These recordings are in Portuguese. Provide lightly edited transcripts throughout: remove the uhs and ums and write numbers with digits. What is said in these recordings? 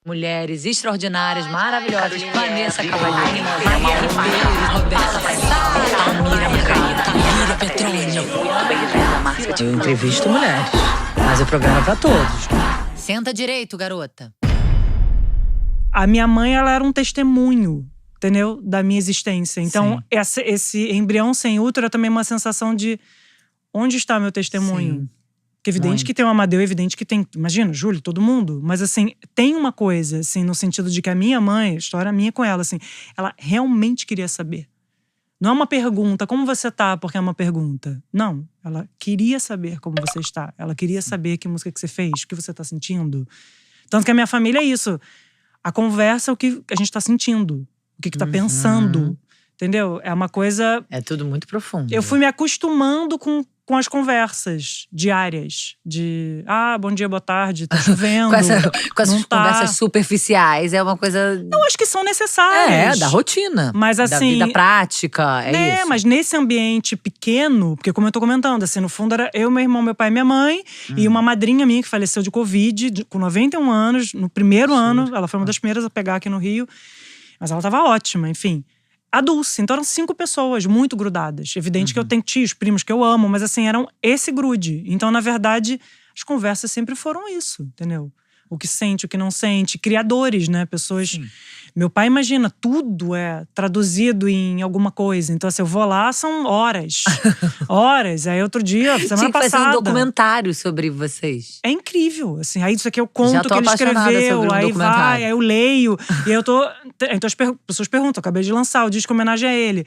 Mulheres extraordinárias, maravilhosas. Vanessa Cavalini, Maria Ribeiro, Roberta Sara, Tamira Petrônio. Eu entrevisto mulheres, mas o programa é pra todos. Senta direito, garota. A minha mãe, ela era um testemunho, entendeu? Da minha existência. Então, esse embrião sem útero é também uma sensação de… Onde está meu testemunho? Sim. Porque é evidente que tem o Amadeu, é evidente que tem… Imagina, Júlio, todo mundo. Mas assim, tem uma coisa, assim, no sentido de que a minha mãe, a história minha com ela, assim… Ela realmente queria saber. Não é uma pergunta, como você tá? Porque é uma pergunta. Não, ela queria saber como você está. Ela queria saber que música que você fez, o que você tá sentindo. Tanto que a minha família é isso. A conversa é o que a gente tá sentindo. O que tá pensando. Entendeu? É uma coisa… É tudo muito profundo. Eu fui me acostumando com as conversas diárias. De, bom dia, boa tarde, tá chovendo. com essas conversas superficiais, é uma coisa… Eu acho que são necessárias. Da rotina. Mas assim… Da vida prática, isso. Mas nesse ambiente pequeno… Porque como eu tô comentando, assim, no fundo era eu, meu irmão, meu pai e minha mãe. E uma madrinha minha que faleceu de Covid, com 91 anos. No primeiro ano, ela foi uma das primeiras a pegar aqui no Rio. Mas ela tava ótima, enfim. A Dulce, então eram 5 pessoas muito grudadas. Evidente que eu tenho tios, primos que eu amo, mas assim, eram esse grude. Então, na verdade, as conversas sempre foram isso, entendeu? O que sente, o que não sente. Criadores, né? Pessoas… Sim. Meu pai, imagina, tudo é traduzido em alguma coisa. Então, assim, eu vou lá, são horas. Horas. Aí, outro dia, semana passada… fazer um documentário sobre vocês. É incrível, assim. Aí, isso aqui eu conto o que ele escreveu. Sobre aí vai, aí eu leio. E aí eu tô… Então, as pessoas perguntam, eu acabei de lançar o disco em homenagem a ele.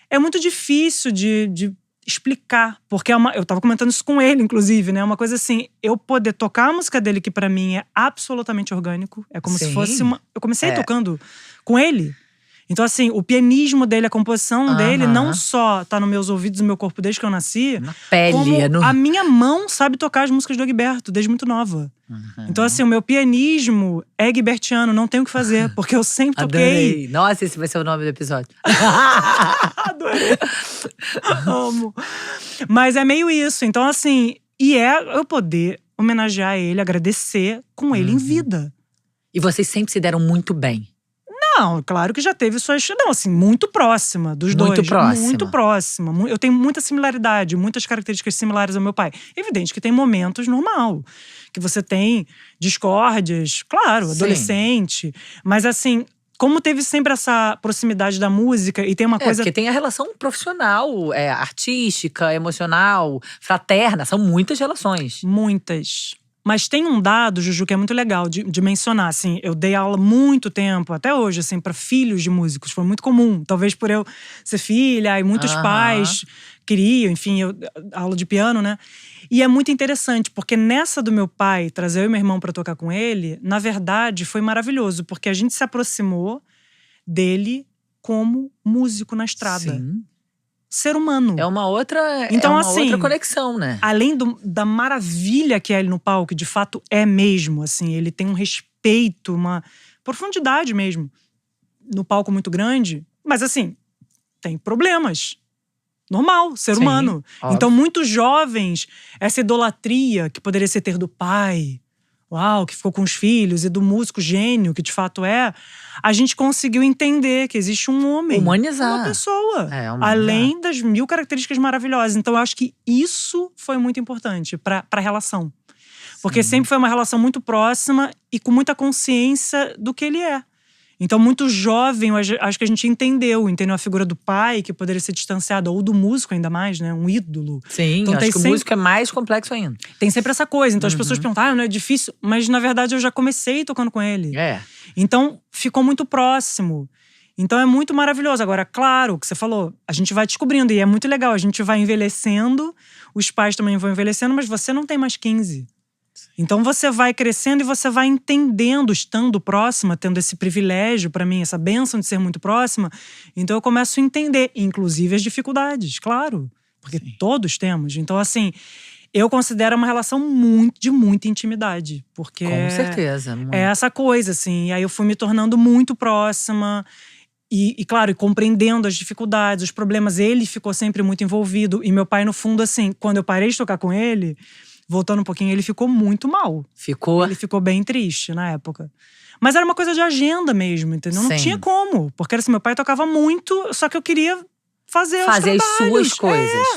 É muito difícil de explicar, porque eu tava comentando isso com ele, inclusive, né? Uma coisa assim, eu poder tocar a música dele, que pra mim é absolutamente orgânico. É como se fosse uma… Eu comecei tocando com ele. Então, assim, o pianismo dele, a composição dele, não só tá nos meus ouvidos, no meu corpo desde que eu nasci, na pele, como a minha mão sabe tocar as músicas do Egberto, desde muito nova. Então, assim, o meu pianismo é egbertiano, não tenho o que fazer, porque eu sempre toquei. Adorei. Nossa, esse vai ser o nome do episódio. Adorei. Amo. Mas é meio isso. Então, assim, eu poder homenagear ele, agradecer com ele em vida. E vocês sempre se deram muito bem. Não, claro que já teve suas… Não, assim, muito próxima dos dois. Muito próxima. Eu tenho muita similaridade, muitas características similares ao meu pai. Evidente que tem momentos normal. Que você tem discórdias, claro, adolescente. Mas assim… Como teve sempre essa proximidade da música e tem uma coisa… Porque tem a relação profissional, artística, emocional, fraterna. São muitas relações. Muitas. Mas tem um dado, Juju, que é muito legal de mencionar, assim. Eu dei aula muito tempo, até hoje, assim, para filhos de músicos. Foi muito comum. Talvez por eu ser filha e muitos pais queriam, enfim, aula de piano, né? E é muito interessante, porque nessa do meu pai, trazer eu e meu irmão para tocar com ele, na verdade, foi maravilhoso. Porque a gente se aproximou dele como músico na estrada. Sim. Ser humano. É uma outra, então, outra conexão, né? Além da maravilha que é ele no palco, de fato é mesmo, assim. Ele tem um respeito, uma profundidade mesmo. No palco muito grande. Mas assim, tem problemas. Normal, ser humano. Óbvio. Então, muitos jovens, essa idolatria que poderia ser ter do pai… Uau, que ficou com os filhos, e do músico gênio, que de fato é… A gente conseguiu entender que existe um homem. Humanizar. Uma pessoa. Humanizar. Além das 1000 características maravilhosas. Então, eu acho que isso foi muito importante para a relação. Porque sempre foi uma relação muito próxima e com muita consciência do que ele é. Então, muito jovem, acho que a gente entendeu a figura do pai, que poderia ser distanciada, ou do músico ainda mais, né? Um ídolo. Sim, então, acho que o músico é mais complexo ainda. Tem sempre essa coisa. Então, as pessoas perguntam, não é difícil? Mas, na verdade, eu já comecei tocando com ele. Então, ficou muito próximo. Então, é muito maravilhoso. Agora, claro, o que você falou, a gente vai descobrindo. E é muito legal, a gente vai envelhecendo, os pais também vão envelhecendo, mas você não tem mais 15. Então você vai crescendo e você vai entendendo, estando próxima, tendo esse privilégio pra mim, essa bênção de ser muito próxima. Então eu começo a entender, inclusive as dificuldades, claro. Porque todos temos. Então assim, eu considero uma relação de muita intimidade. Porque com certeza. É essa coisa, assim. E aí eu fui me tornando muito próxima. E claro, compreendendo as dificuldades, os problemas. Ele ficou sempre muito envolvido. E meu pai, no fundo, assim, quando eu parei de tocar com ele… voltando um pouquinho, ele ficou muito mal. Ficou? Ele ficou bem triste na época. Mas era uma coisa de agenda mesmo, entendeu? Não Sim. tinha como. Porque assim, meu pai tocava muito, só que eu queria fazer os as trabalhos. suas coisas.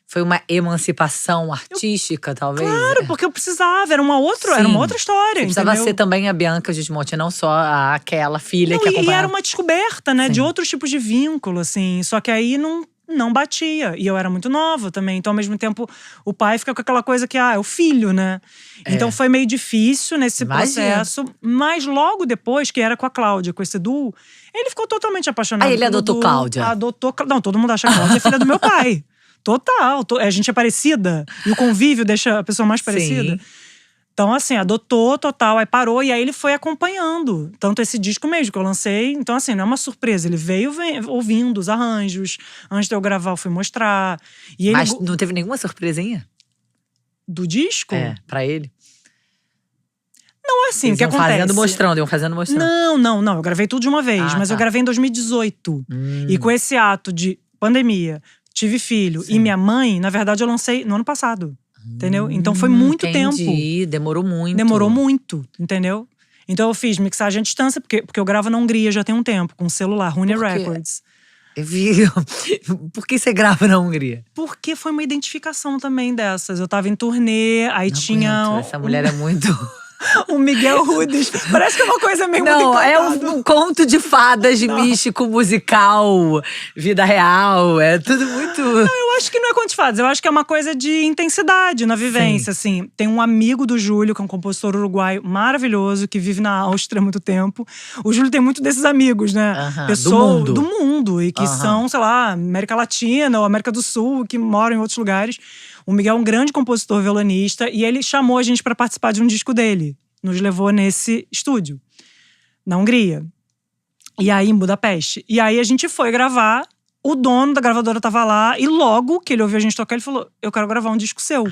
Foi uma emancipação artística, talvez. Claro, porque eu precisava, era uma outra história, Você precisava entendeu? ser também a Bianca Gismonti, não só aquela filha que E acompanhava. era uma descoberta, né? Sim. De outros tipos de vínculo, assim. Só que aí não batia. E eu era muito nova também. Então, ao mesmo tempo, o pai fica com aquela coisa que, é o filho, né? Então foi meio difícil nesse processo. Mas logo depois, que era com a Cláudia, com esse duo, ele ficou totalmente apaixonado. Aí ele adotou Cláudia? Não, todo mundo acha que Cláudia é filha do meu pai. Total. A gente é parecida. E o convívio deixa a pessoa mais parecida. Sim. Então, assim, adotou total, aí parou. E aí ele foi acompanhando. Tanto esse disco mesmo que eu lancei. Então, assim, não é uma surpresa. Ele veio ouvindo os arranjos. Antes de eu gravar, eu fui mostrar. E ele, Mas não teve nenhuma surpresinha? do disco? Pra ele? Não, assim, Eles o que iam acontece? iam fazendo mostrando. Não. Eu gravei tudo de uma vez. Ah, Mas tá. eu gravei em 2018. E com esse ato de pandemia, tive filho e minha mãe, na verdade, eu lancei no ano passado. Entendeu? Então foi muito tempo. Demorou muito. Demorou muito, entendeu? Então eu fiz mixagem à distância, porque eu gravo na Hungria já tem um tempo, com celular, Rune Por quê? Records. Eu vi. Por que você grava na Hungria? Porque foi uma identificação também dessas. Eu tava em turnê, aí Não tinha aguento, essa mulher é muito. o Miguel Rudes. Parece que é uma coisa meio Não, muito é encantada. um conto de fadas místico, musical, vida real. É tudo muito. Eu acho que não é conto de fadas, eu acho que é uma coisa de intensidade na vivência, assim. Tem um amigo do Júlio, que é um compositor uruguaio maravilhoso, que vive na Áustria há muito tempo. O Júlio tem muito desses amigos, né? Do mundo. Do mundo. E que são, sei lá, América Latina ou América do Sul, que moram em outros lugares. O Miguel é um grande compositor violonista e ele chamou a gente para participar de um disco dele. Nos levou nesse estúdio, na Hungria. E aí, em Budapeste. E aí a gente foi gravar. O dono da gravadora tava lá. E logo que ele ouviu a gente tocar, ele falou: eu quero gravar um disco seu.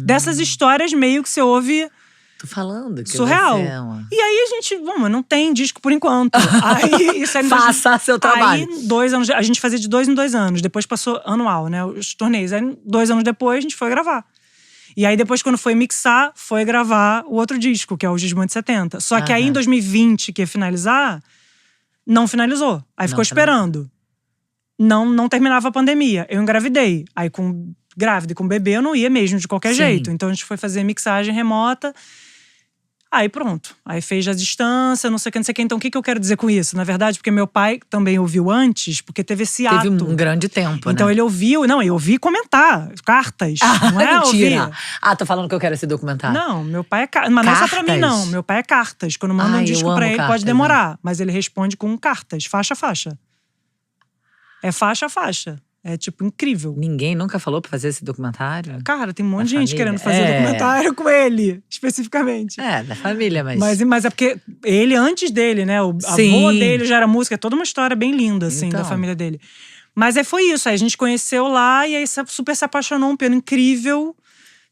Dessas histórias meio que você ouve… Tô falando que surreal. você é uma… E aí a gente… Mas não tem disco por enquanto. Aí, isso aí Faça seu trabalho. Aí, 2 anos… A gente fazia de 2 em 2 anos. Depois passou anual, né? Os torneios. Aí, 2 anos depois, a gente foi gravar. E aí, depois, quando foi mixar, foi gravar o outro disco, que é o Gismonti 70. Só que aí, em 2020, que ia finalizar, não finalizou. Aí ficou esperando. Não terminava a pandemia. Eu engravidei. Aí, grávida e com bebê, eu não ia mesmo, de qualquer jeito. Então, a gente foi fazer mixagem remota. Aí pronto, aí fez a distância, não sei o que. Então o que eu quero dizer com isso? Na verdade, porque meu pai também ouviu antes, porque teve esse ato. Teve um grande tempo, então né? ele ouviu, eu ouvi comentar, cartas, não é mentira. ouvir. Tô falando que eu quero esse documentário. Não, meu pai é mas não é só pra mim não, meu pai é cartas. Quando manda um disco pra ele, pode demorar. Mas ele responde com cartas, faixa a faixa. É faixa a faixa. É, tipo, incrível. Ninguém nunca falou pra fazer esse documentário? Cara, tem um monte de gente família. querendo fazer documentário com ele, especificamente. Da família, Mas é porque ele, antes dele, né? O avô dele já era músico. É toda uma história bem linda, assim, da família dele. Mas foi isso. Aí a gente conheceu lá e aí super se apaixonou. Um piano incrível.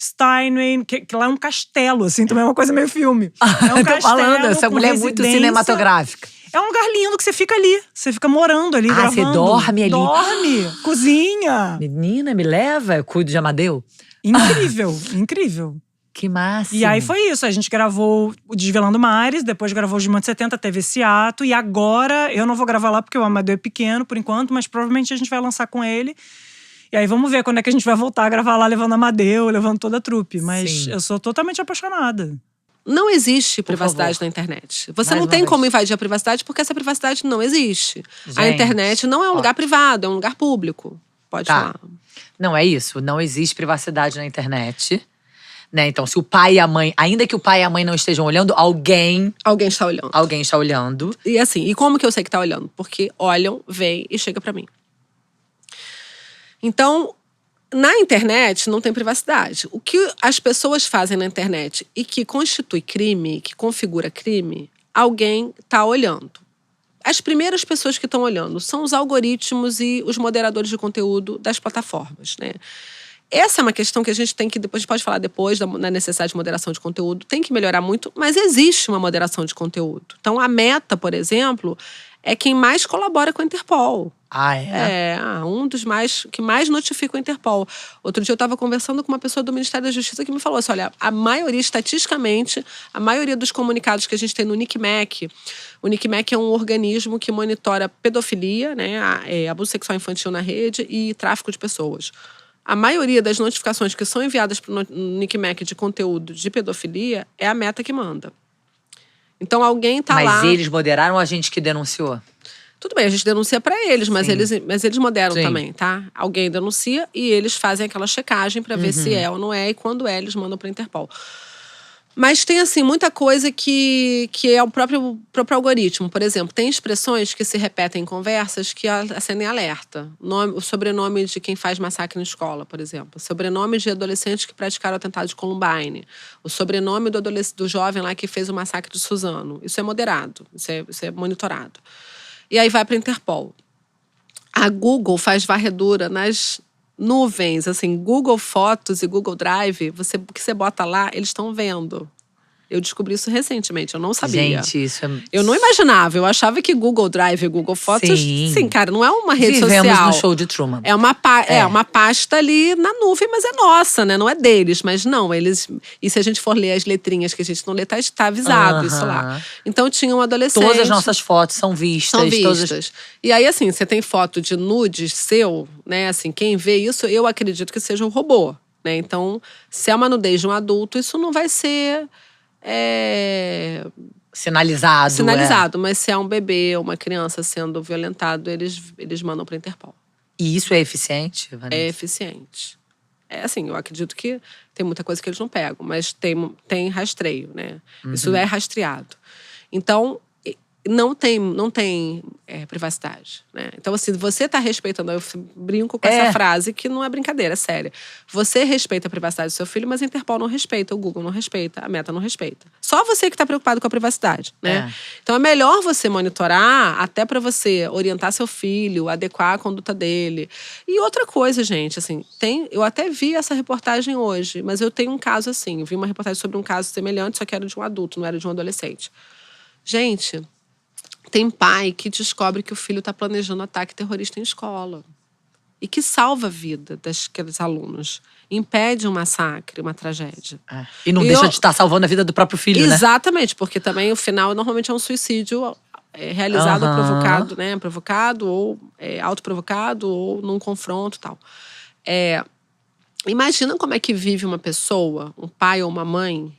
Steinway, que lá é um castelo, assim. Também é uma coisa meio filme. É um Tô falando, essa mulher é muito cinematográfica. É um lugar lindo que você fica ali. Você fica morando ali, gravando. Você dorme ali. Dorme, cozinha. Menina, me leva, eu cuido de Amadeu. Incrível, incrível. Que massa. E aí foi isso, a gente gravou o Desvelando Mares, depois gravou o Gismonti 70, teve esse ato. E agora, eu não vou gravar lá porque o Amadeu é pequeno por enquanto, mas provavelmente a gente vai lançar com ele. E aí vamos ver quando é que a gente vai voltar a gravar lá, levando Amadeu, levando toda a trupe. Mas eu sou totalmente apaixonada. Não existe privacidade na internet. Você não tem como invadir a privacidade porque essa privacidade não existe. Gente, a internet não é um lugar privado, é um lugar público. Pode falar. Não, é isso. Não existe privacidade na internet. Né? Então, se o pai e a mãe… Ainda que o pai e a mãe não estejam olhando, alguém está olhando. Alguém está olhando. E assim, e como que eu sei que tá olhando? Porque olham, vêm e chega pra mim. Então… Na internet não tem privacidade. O que as pessoas fazem na internet e que constitui crime, que configura crime, alguém está olhando. As primeiras pessoas que estão olhando são os algoritmos e os moderadores de conteúdo das plataformas, né? Essa é uma questão que a gente tem que… Depois pode falar depois da necessidade de moderação de conteúdo. Tem que melhorar muito, mas existe uma moderação de conteúdo. Então, a Meta, por exemplo, é quem mais colabora com a Interpol. Ah, é? Um dos que mais notifica o Interpol. Outro dia eu estava conversando com uma pessoa do Ministério da Justiça que me falou assim, olha, estatisticamente, a maioria dos comunicados que a gente tem no NICMEC, o NICMEC é um organismo que monitora pedofilia, né, abuso sexual infantil na rede e tráfico de pessoas. A maioria das notificações que são enviadas para o NICMEC de conteúdo de pedofilia é a Meta que manda. Então alguém está lá… Mas eles moderaram ou a gente que denunciou? Tudo bem, a gente denuncia para eles, mas eles moderam Sim. também, tá? Alguém denuncia e eles fazem aquela checagem para ver se é ou não é. E quando é, eles mandam para Interpol. Mas tem, assim, muita coisa que é o próprio algoritmo. Por exemplo, tem expressões que se repetem em conversas que acendem alerta. O sobrenome de quem faz massacre na escola, por exemplo. O sobrenome de adolescentes que praticaram o atentado de Columbine. O sobrenome do jovem lá que fez o massacre de Suzano. Isso é moderado, isso é monitorado. E aí vai para a Interpol. A Google faz varredura nas nuvens, assim, Google Fotos e Google Drive, o que você bota lá, eles estão vendo. Eu descobri isso recentemente, eu não sabia. Gente, isso é… Eu não imaginava, eu achava que Google Drive e Google Fotos… Sim, cara, não é uma rede social. Vivemos no show de Truman. É uma pasta ali na nuvem, mas é nossa, né? Não é deles, mas não, eles… E se a gente for ler as letrinhas que a gente não lê, tá avisado isso lá. Então tinha um adolescente… Todas as nossas fotos são vistas. São vistas. E aí, assim, você tem foto de nudes seu, né? Assim, quem vê isso, eu acredito que seja um robô, né? Então, se é uma nudez de um adulto, isso não vai ser… Sinalizado. Mas se é um bebê ou uma criança sendo violentado, eles mandam para a Interpol. E isso é eficiente, Vanessa? É eficiente. Assim, eu acredito que tem muita coisa que eles não pegam, mas tem rastreio, né? Isso é rastreado. Então, não tem privacidade, né? Então, assim, você está respeitando… Eu brinco com essa frase que não é brincadeira, é séria. Você respeita a privacidade do seu filho, mas a Interpol não respeita, o Google não respeita, a Meta não respeita. Só você que está preocupado com a privacidade, né? Então, é melhor você monitorar até para você orientar seu filho, adequar a conduta dele. E outra coisa, gente, assim, eu até vi essa reportagem hoje, mas eu tenho um caso assim. Eu vi uma reportagem sobre um caso semelhante, só que era de um adulto, não era de um adolescente. Gente… Tem pai que descobre que o filho está planejando ataque terrorista em escola. E que salva a vida daqueles alunos. Impede um massacre, uma tragédia. E não deixa de estar salvando a vida do próprio filho, né? Exatamente, porque também o final normalmente é um suicídio realizado ou provocado, né? Provocado ou autoprovocado ou num confronto e tal. Imagina como é que vive uma pessoa, um pai ou uma mãe,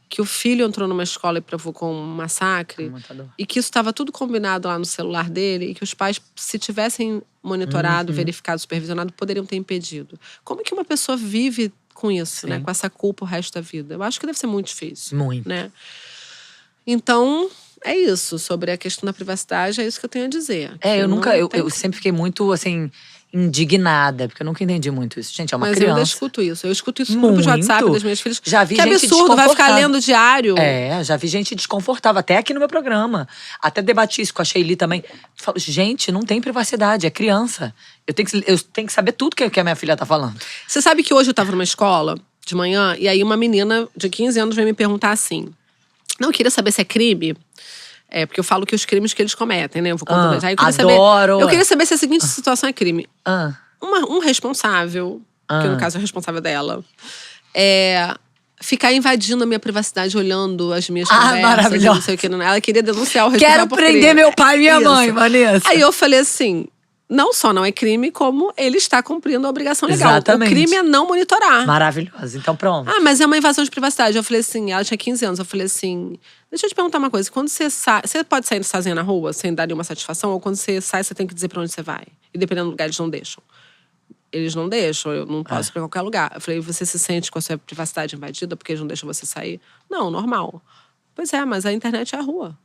que o filho entrou numa escola e provocou um massacre e que isso estava tudo combinado lá no celular dele e que os pais, se tivessem monitorado, verificado, supervisionado, poderiam ter impedido. Como é que uma pessoa vive com isso, né? Com essa culpa o resto da vida? Eu acho que deve ser muito difícil. Muito. Né? Então, é isso. Sobre a questão da privacidade, é isso que eu tenho a dizer. Eu sempre fiquei muito, assim… indignada, porque eu nunca entendi muito isso. Gente, é uma criança. Mas eu ainda escuto isso. Eu escuto isso no grupo de WhatsApp das minhas filhas. Já vi que gente absurdo, vai ficar lendo diário. Já vi gente desconfortável, até aqui no meu programa. Até debati isso com a Sheili também. Falo, gente, não tem privacidade, é criança. Eu tenho que saber tudo que a minha filha tá falando. Você sabe que hoje eu tava numa escola, de manhã, e aí uma menina de 15 anos veio me perguntar assim… Não, eu queria saber se é crime… porque eu falo que os crimes que eles cometem, né? Eu vou contando. Aí eu queria saber se a seguinte situação é crime. Um responsável, que no caso é o responsável dela, ficar invadindo a minha privacidade, olhando as minhas conversas. Maravilhoso. Não sei o que. Ela queria denunciar o responsável. Quero prender meu pai e minha mãe, Vanessa. Aí eu falei assim… Não só não é crime, como ele está cumprindo a obrigação legal. Exatamente. O crime é não monitorar. Maravilhoso. Então pronto. Mas é uma invasão de privacidade. Eu falei assim, ela tinha 15 anos. Eu falei assim, deixa eu te perguntar uma coisa. Quando você sai, você pode sair sozinha na rua sem dar nenhuma satisfação? Ou quando você sai, você tem que dizer pra onde você vai? E dependendo do lugar, eles não deixam. Eles não deixam, eu não posso ir pra qualquer lugar. Eu falei, você se sente com a sua privacidade invadida porque eles não deixam você sair? Não, normal. Pois é, mas a internet é a rua.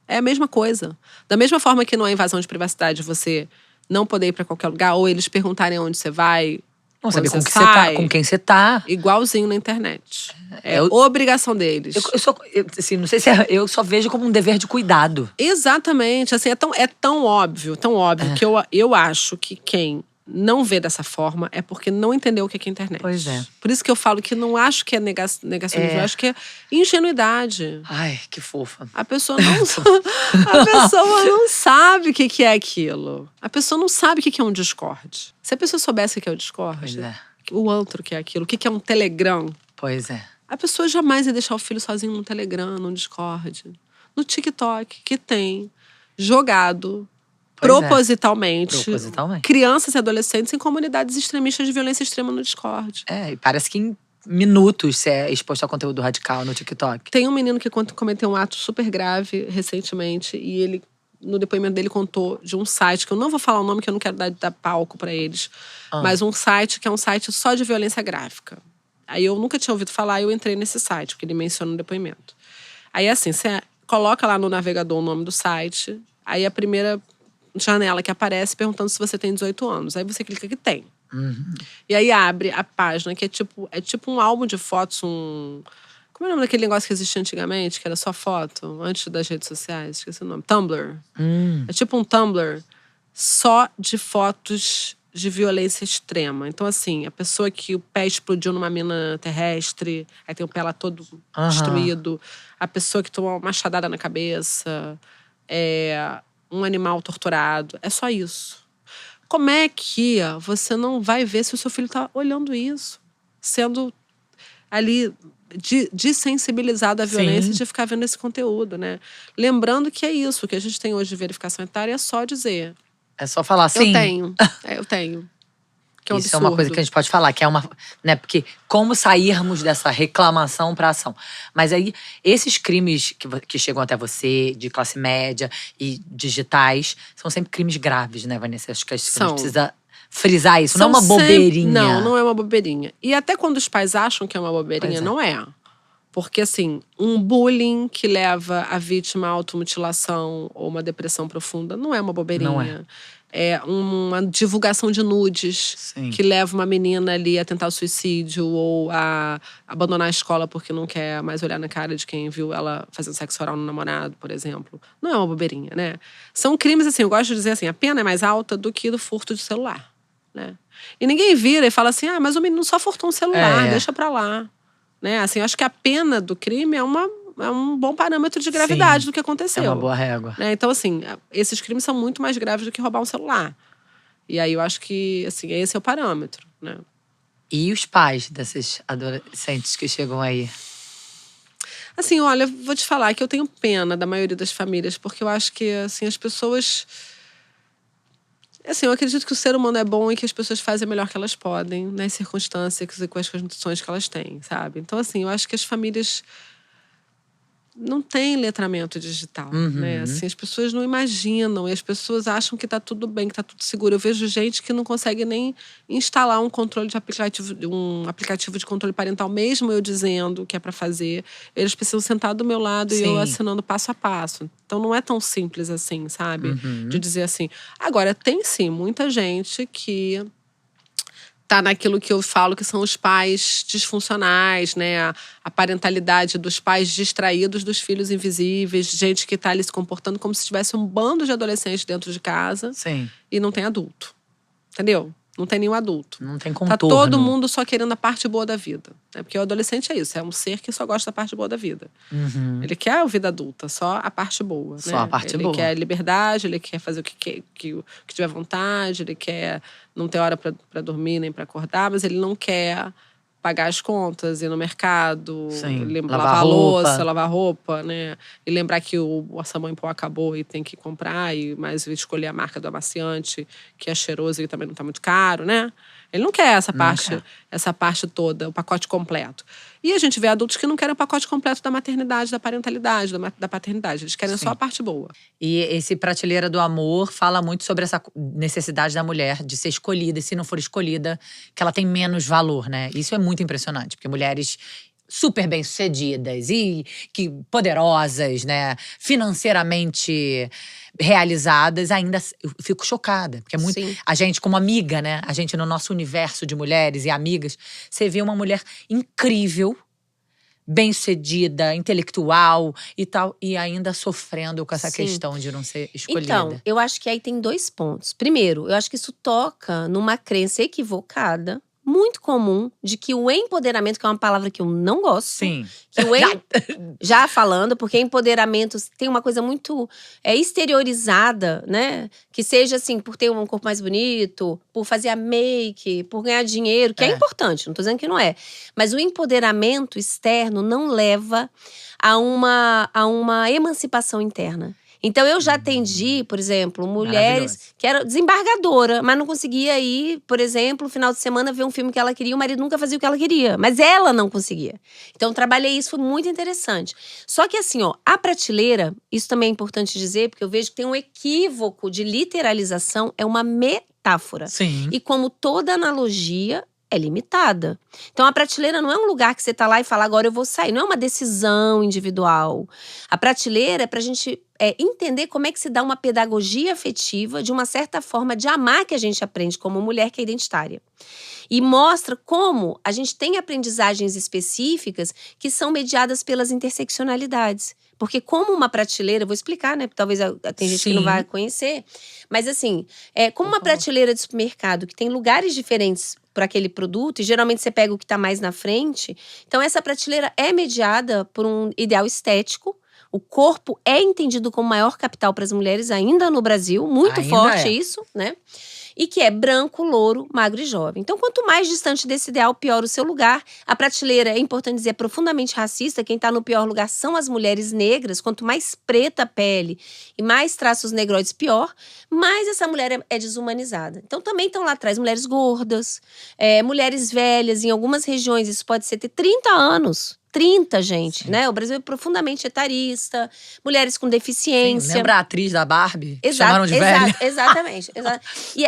É a mesma coisa. Da mesma forma que não é invasão de privacidade você não poder ir pra qualquer lugar, ou eles perguntarem onde você vai, não saber com quem você tá. Igualzinho na internet. É obrigação deles. Assim, não sei se eu só vejo como um dever de cuidado. Exatamente. Assim, é tão óbvio que eu acho que quem não vê dessa forma é porque não entendeu o que é internet. Pois é. Por isso que eu falo que não acho que é negacionismo, eu acho que é ingenuidade. Ai, que fofa. A pessoa não sabe o que é aquilo. A pessoa não sabe o que é um Discord. Se a pessoa soubesse o que é o Discord, Pois é. o outro que é aquilo, o que é um Telegram, Pois é. a pessoa jamais ia deixar o filho sozinho no Telegram, no Discord, no TikTok, que tem jogado Pois é. propositalmente crianças e adolescentes em comunidades extremistas de violência extrema no Discord. E parece que em minutos você é exposto a conteúdo radical no TikTok. Tem um menino que cometeu um ato super grave recentemente e ele, no depoimento dele, contou de um site, que eu não vou falar o nome, que eu não quero dar palco pra eles, mas um site que é um site só de violência gráfica. Aí eu nunca tinha ouvido falar, eu entrei nesse site, porque ele menciona no depoimento. Aí assim, você coloca lá no navegador o nome do site, aí a primeira janela que aparece perguntando se você tem 18 anos. Aí você clica que tem. E aí abre a página, que é tipo um álbum de fotos, Como é o nome daquele negócio que existia antigamente, que era só foto, antes das redes sociais? Esqueci o nome. Tumblr. É tipo um Tumblr só de fotos de violência extrema. Então, assim, a pessoa que o pé explodiu numa mina terrestre, aí tem o pé lá todo destruído, a pessoa que tomou uma machadada na cabeça, um animal torturado. É só isso. Como é que você não vai ver se o seu filho tá olhando isso? Sendo ali desensibilizado à violência de ficar vendo esse conteúdo, né? Lembrando que é isso. O que a gente tem hoje de verificação etária é só dizer... É só falar assim. Eu tenho. Que é um Isso absurdo. é uma coisa que a gente pode falar, que é uma... Né, porque como sairmos dessa reclamação para ação? Mas aí, esses crimes que chegam até você, de classe média e digitais, são sempre crimes graves, né, Vanessa? Acho que a gente precisa frisar isso. Não é uma bobeirinha. Não é uma bobeirinha. E até quando os pais acham que é uma bobeirinha, não é. Porque, assim, um bullying que leva a vítima à automutilação ou uma depressão profunda não é uma bobeirinha. Não é. É uma divulgação de nudes que leva uma menina ali a tentar o suicídio ou a abandonar a escola porque não quer mais olhar na cara de quem viu ela fazendo sexo oral no namorado, por exemplo. Não é uma bobeirinha, né? São crimes, assim, eu gosto de dizer assim, a pena é mais alta do que do furto de celular, né? E ninguém vira e fala assim, mas o menino só furtou um celular, deixa pra lá. Né? Assim, eu acho que a pena do crime é um bom parâmetro de gravidade do que aconteceu. É uma boa régua. Né? Então, assim, esses crimes são muito mais graves do que roubar um celular. E aí eu acho que, assim, esse é o parâmetro, né? E os pais desses adolescentes que chegam aí? Assim, olha, vou te falar que eu tenho pena da maioria das famílias, porque eu acho que, assim, as pessoas... Assim, eu acredito que o ser humano é bom e que as pessoas fazem o melhor que elas podem, nas circunstâncias e com as condições que elas têm, sabe? Então, assim, eu acho que as famílias não têm letramento digital, né? Assim, as pessoas não imaginam e as pessoas acham que tá tudo bem, que tá tudo seguro. Eu vejo gente que não consegue nem instalar um aplicativo de controle parental, mesmo eu dizendo que é para fazer. Eles precisam sentar do meu lado e eu assinando passo a passo. Então não é tão simples assim, sabe? De dizer assim. Agora, tem sim muita gente que tá naquilo que eu falo que são os pais disfuncionais, né? A parentalidade dos pais distraídos dos filhos invisíveis, gente que tá ali se comportando como se tivesse um bando de adolescentes dentro de casa e não tem adulto. Entendeu? Não tem nenhum adulto. Não tem contorno. Tá todo mundo só querendo a parte boa da vida. Né? Porque o adolescente é isso, é um ser que só gosta da parte boa da vida. Ele quer a vida adulta, só a parte boa. Só né? a parte boa. Ele quer liberdade, ele quer fazer o que tiver vontade, ele quer não ter hora pra dormir nem pra acordar, mas ele não quer pagar as contas, ir no mercado, lavar a louça, lavar roupa, né? E lembrar que o sabão em pó acabou e tem que comprar, mas escolher a marca do amaciante, que é cheiroso e também não tá muito caro, né? Ele não quer essa parte toda, o pacote completo. E a gente vê adultos que não querem o pacote completo da maternidade, da parentalidade, da paternidade. Eles querem só a parte boa. E esse Prateleira do Amor fala muito sobre essa necessidade da mulher de ser escolhida. E se não for escolhida, que ela tem menos valor, né? Isso é muito impressionante. Porque mulheres super bem-sucedidas e que poderosas, né? Financeiramente realizadas, ainda eu fico chocada. Porque é muito. A gente, como amiga, né? A gente, no nosso universo de mulheres e amigas, você vê uma mulher incrível, bem-sucedida, intelectual e tal, e ainda sofrendo com essa Sim. questão de não ser escolhida. Então, eu acho que aí tem 2 pontos. Primeiro, eu acho que isso toca numa crença equivocada, muito comum, de que o empoderamento, que é uma palavra que eu não gosto. Sim. Que o já falando, porque empoderamento tem uma coisa muito exteriorizada, né? Que seja assim, por ter um corpo mais bonito, por fazer a make, por ganhar dinheiro, que é importante, não tô dizendo que não é. Mas o empoderamento externo não leva a uma emancipação interna. Então, eu já atendi, por exemplo, mulheres que eram desembargadora, mas não conseguia ir, por exemplo, no final de semana ver um filme que ela queria, o marido nunca fazia o que ela queria, mas ela não conseguia. Então, trabalhei isso, foi muito interessante. Só que assim, a prateleira, isso também é importante dizer, porque eu vejo que tem um equívoco de literalização, é uma metáfora. Sim. E como toda analogia, é limitada. Então, a prateleira não é um lugar que você tá lá e fala, agora eu vou sair. Não é uma decisão individual. A prateleira é pra gente entender como é que se dá uma pedagogia afetiva de uma certa forma de amar que a gente aprende como mulher que é identitária. E mostra como a gente tem aprendizagens específicas que são mediadas pelas interseccionalidades. Porque como uma prateleira, vou explicar, né? Porque talvez tem gente que não vai conhecer. Mas assim, como uma prateleira de supermercado que tem lugares diferentes para aquele produto, e geralmente você pega o que está mais na frente. Então, essa prateleira é mediada por um ideal estético. O corpo é entendido como maior capital para as mulheres, ainda no Brasil. Muito Ainda forte isso, né? E que é branco, louro, magro e jovem. Então, quanto mais distante desse ideal, pior o seu lugar. A prateleira, é importante dizer, é profundamente racista. Quem está no pior lugar são as mulheres negras. Quanto mais preta a pele e mais traços negroides, pior. Mais essa mulher é desumanizada. Então, também estão lá atrás mulheres gordas, mulheres velhas. Em algumas regiões, isso pode ser ter 30 anos. 30, gente, Sim. né? O Brasil é profundamente etarista, mulheres com deficiência. Sim, lembra a atriz da Barbie? Exato, Chamaram de velha? Exatamente.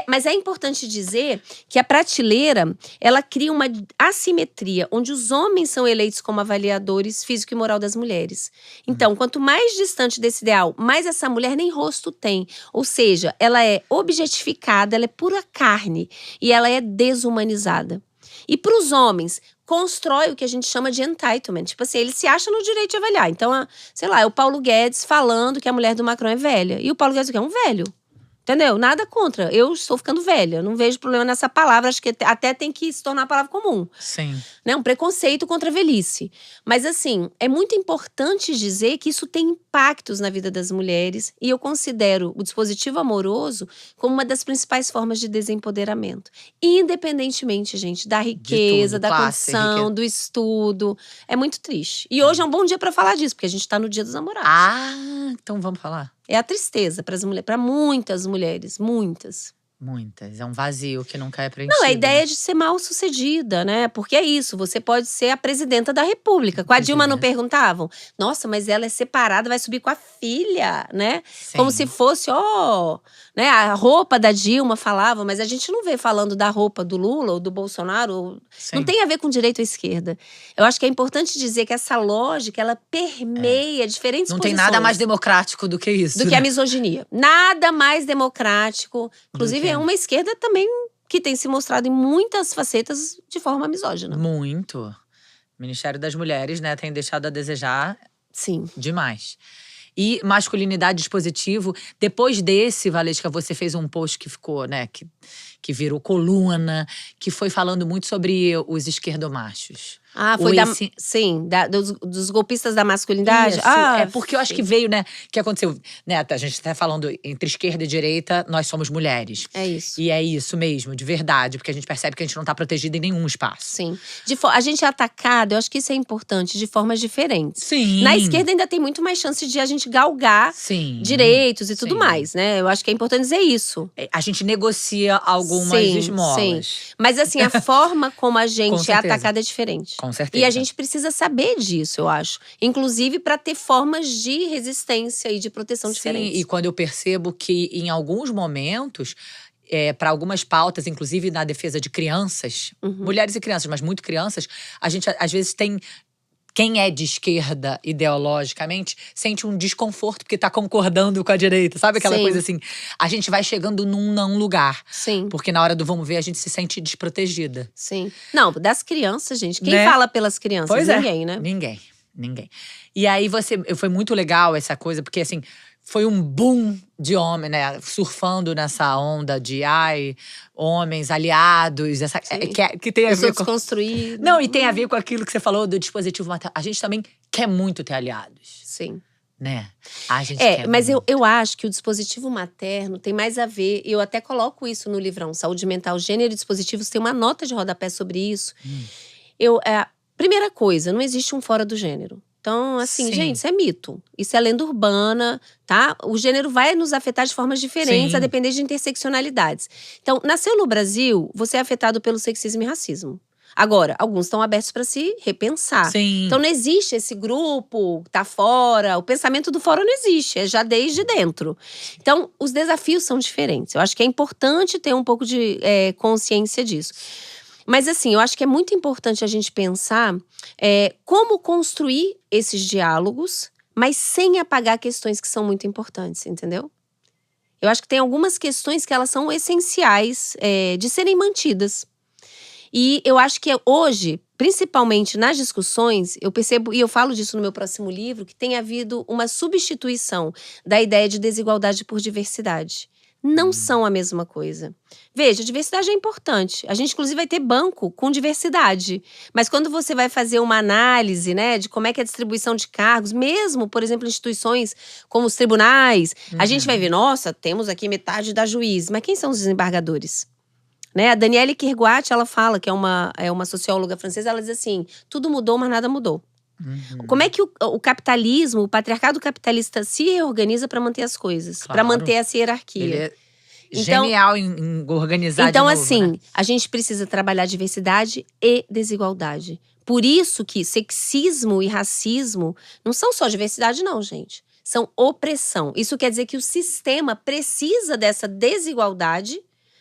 Mas é importante dizer que a prateleira, ela cria uma assimetria, onde os homens são eleitos como avaliadores físico e moral das mulheres. Então, quanto mais distante desse ideal, mais essa mulher nem rosto tem. Ou seja, ela é objetificada, ela é pura carne e ela é desumanizada. E para os homens, constrói o que a gente chama de entitlement. Tipo assim, ele se acha no direito de avaliar. Então, sei lá, é o Paulo Guedes falando que a mulher do Macron é velha. E o Paulo Guedes é um velho. Entendeu? Nada contra. Eu estou ficando velha. Não vejo problema nessa palavra. Acho que até tem que se tornar uma palavra comum. Sim. Né? Um preconceito contra a velhice. Mas assim, é muito importante dizer que isso tem impactos na vida das mulheres. E eu considero o dispositivo amoroso como uma das principais formas de desempoderamento. Independentemente, gente, da riqueza, tudo, da classe, condição, do estudo. É muito triste. E hoje é um bom dia para falar disso, porque a gente está no Dia dos Namorados. Ah, então vamos falar. É a tristeza para as mulheres, para muitas mulheres, muitas. Muitas. É um vazio que nunca é preenchido. Não, a ideia é de ser mal sucedida, né? Porque é isso, você pode ser a presidenta da República. Com a Dilma não perguntavam? Nossa, mas ela é separada, vai subir com a filha, né? Sim. Como se fosse, né? A roupa da Dilma falava, mas a gente não vê falando da roupa do Lula ou do Bolsonaro. Sim. Não tem a ver com direita ou esquerda. Eu acho que é importante dizer que essa lógica, ela permeia diferentes Não posições. tem nada mais democrático do que isso. Do que a misoginia. Nada mais democrático. Inclusive, é uma esquerda também que tem se mostrado em muitas facetas de forma misógina. Muito. O Ministério das Mulheres, né, tem deixado a desejar Sim. demais. E masculinidade dispositivo. Depois desse, Valesca, você fez um post que ficou, né, que virou coluna, que foi falando muito sobre os esquerdomachos. Foi dos golpistas da masculinidade? Isso, porque eu acho que veio, né, que aconteceu, né, a gente tá falando entre esquerda e direita, nós somos mulheres. É isso. E é isso mesmo, de verdade, porque a gente percebe que a gente não tá protegida em nenhum espaço. Sim. A gente é atacado, eu acho que isso é importante, de formas diferentes. Sim. Na esquerda ainda tem muito mais chance de a gente galgar direitos e tudo mais, né? Eu acho que é importante dizer isso. A gente negocia algumas esmolas. Sim. Mas assim, a forma como a gente é atacada é diferente. Com certeza. E a gente precisa saber disso, eu acho. Inclusive para ter formas de resistência e de proteção diferentes. Sim, e quando eu percebo que em alguns momentos, para algumas pautas, inclusive na defesa de crianças, mulheres e crianças, mas muito crianças, a gente às vezes tem quem é de esquerda ideologicamente sente um desconforto porque tá concordando com a direita. Sabe aquela Sim. coisa assim? A gente vai chegando num não lugar. Sim. Porque na hora do vamos ver, a gente se sente desprotegida. Sim. Não, das crianças, gente. Quem Né? fala pelas crianças? Pois Ninguém, é. né? Ninguém. E aí foi muito legal essa coisa, porque assim, foi um boom de homem, né? Surfando nessa onda de homens aliados, que tem a Eu sou ver com. desconstruída. Não, e tem a ver com aquilo que você falou do dispositivo materno. A gente também quer muito ter aliados, Sim. né? A gente quer Mas muito. eu acho que o dispositivo materno tem mais a ver, eu até coloco isso no livrão, Saúde Mental, Gênero e Dispositivos, tem uma nota de rodapé sobre isso. Primeira coisa, não existe um fora do gênero. Então, assim, Sim. gente, isso é mito. Isso é lenda urbana, tá? O gênero vai nos afetar de formas diferentes, Sim. a depender de interseccionalidades. Então, nasceu no Brasil, você é afetado pelo sexismo e racismo. Agora, alguns estão abertos para se repensar. Sim. Então, não existe esse grupo, tá fora. O pensamento do fora não existe, é já desde dentro. Então, os desafios são diferentes. Eu acho que é importante ter um pouco de consciência disso. Mas assim, eu acho que é muito importante a gente pensar como construir esses diálogos, mas sem apagar questões que são muito importantes, entendeu? Eu acho que tem algumas questões que elas são essenciais de serem mantidas. E eu acho que hoje, principalmente nas discussões, eu percebo, e eu falo disso no meu próximo livro, que tem havido uma substituição da ideia de desigualdade por diversidade. Não são a mesma coisa. Veja, diversidade é importante. A gente, inclusive, vai ter banco com diversidade. Mas quando você vai fazer uma análise, né, de como é que é a distribuição de cargos, mesmo, por exemplo, instituições como os tribunais, a gente vai ver, nossa, temos aqui metade da juiz. Mas quem são os desembargadores? Né? A Danielle Kerguat, ela fala, que é uma socióloga francesa, ela diz assim, tudo mudou, mas nada mudou. Como é que o capitalismo, o patriarcado capitalista se reorganiza para manter as coisas, para Claro. manter essa hierarquia? Ele é Então- genial em organizar Então, de novo, assim, né? a gente precisa trabalhar diversidade e desigualdade. Por isso que sexismo e racismo não são só diversidade, não, gente. São opressão. Isso quer dizer que o sistema precisa dessa desigualdade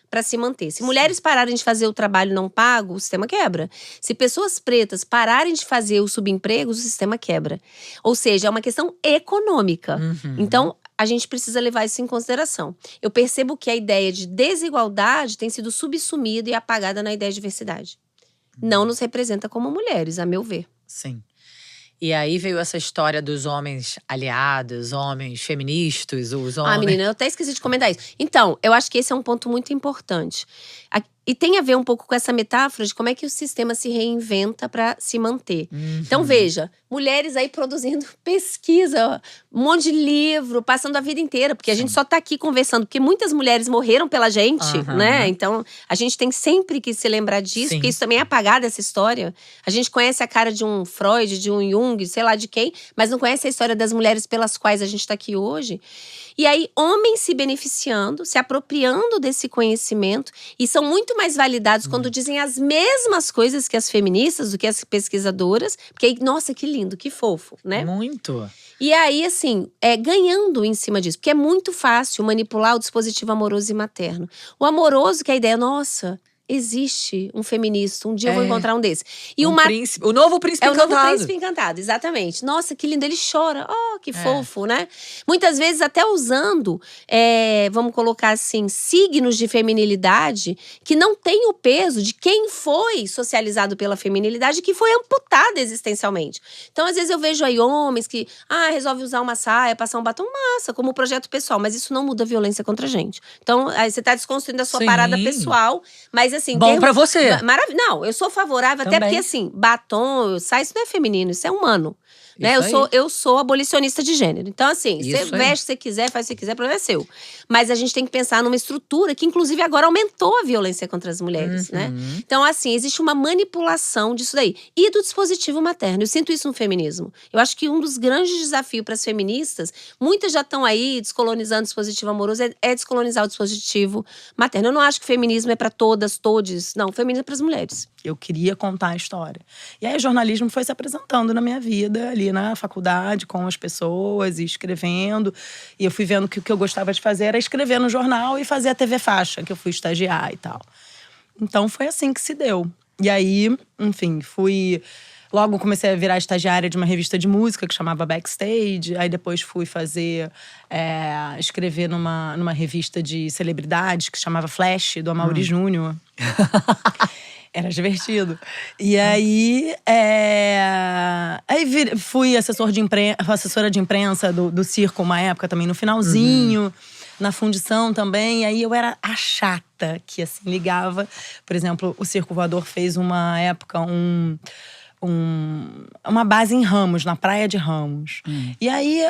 para se manter. Se mulheres pararem de fazer o trabalho não pago, o sistema quebra. Se pessoas pretas pararem de fazer os subempregos, o sistema quebra. Ou seja, é uma questão econômica. Então, a gente precisa levar isso em consideração. Eu percebo que a ideia de desigualdade tem sido subsumida e apagada na ideia de diversidade. Não nos representa como mulheres, a meu ver. Sim. E aí veio essa história dos homens aliados, homens feministas, os homens… Menina, eu até esqueci de comentar isso. Então, eu acho que esse é um ponto muito importante. E tem a ver um pouco com essa metáfora de como é que o sistema se reinventa para se manter. Então, veja, mulheres aí produzindo pesquisa, um monte de livro, passando a vida inteira. Porque a gente só tá aqui conversando, porque muitas mulheres morreram pela gente, né? Então, a gente tem sempre que se lembrar disso, porque isso também é apagado, essa história. A gente conhece a cara de um Freud, de um Jung, sei lá de quem, mas não conhece a história das mulheres pelas quais a gente tá aqui hoje. E aí, homens se beneficiando, se apropriando desse conhecimento e são muito mais validados quando dizem as mesmas coisas que as feministas, do que as pesquisadoras. Porque aí, nossa, que lindo, que fofo, né? Muito. E aí, assim, ganhando em cima disso. Porque é muito fácil manipular o dispositivo amoroso e materno. O amoroso, que é a ideia, nossa… Existe um feminista, um dia eu vou encontrar um desse. E o novo príncipe o encantado. novo príncipe encantado, exatamente. Nossa, que lindo, ele chora. Oh, que fofo, né? Muitas vezes até usando, vamos colocar assim, signos de feminilidade que não tem o peso de quem foi socializado pela feminilidade, que foi amputado existencialmente. Então, às vezes eu vejo aí homens que, resolve usar uma saia, passar um batom, massa, como projeto pessoal. Mas isso não muda a violência contra a gente. Então, aí você tá desconstruindo a sua parada pessoal, mas assim… Bom pra você. Maravilha. Não, eu sou favorável, até porque assim, batom, saia, isso não é feminino, isso é humano. Né? Eu sou abolicionista de gênero. Então, assim, você veste o que você quiser, faz o que você quiser, o problema é seu. Mas a gente tem que pensar numa estrutura que, inclusive, agora aumentou a violência contra as mulheres, né? Então, assim, existe uma manipulação disso daí. E do dispositivo materno. Eu sinto isso no feminismo. Eu acho que um dos grandes desafios para as feministas, muitas já estão aí descolonizando o dispositivo amoroso, é descolonizar o dispositivo materno. Eu não acho que o feminismo é para todas, todes. Não, o feminismo é para as mulheres. Eu queria contar a história. E aí o jornalismo foi se apresentando na minha vida, ali na faculdade, com as pessoas, e escrevendo. E eu fui vendo que o que eu gostava de fazer era escrever no jornal e fazer a TV Faixa, que eu fui estagiar e tal. Então foi assim que se deu. E aí, enfim, fui Logo comecei a virar estagiária de uma revista de música que chamava Backstage. Aí depois fui escrever numa revista de celebridades que chamava Flash, do Amaury Júnior. Era divertido. E aí, fui assessora de imprensa do circo uma época também, no finalzinho. Na fundição também. E aí eu era a chata que assim ligava. Por exemplo, o Circo Voador fez uma época uma base em Ramos, na praia de Ramos. E aí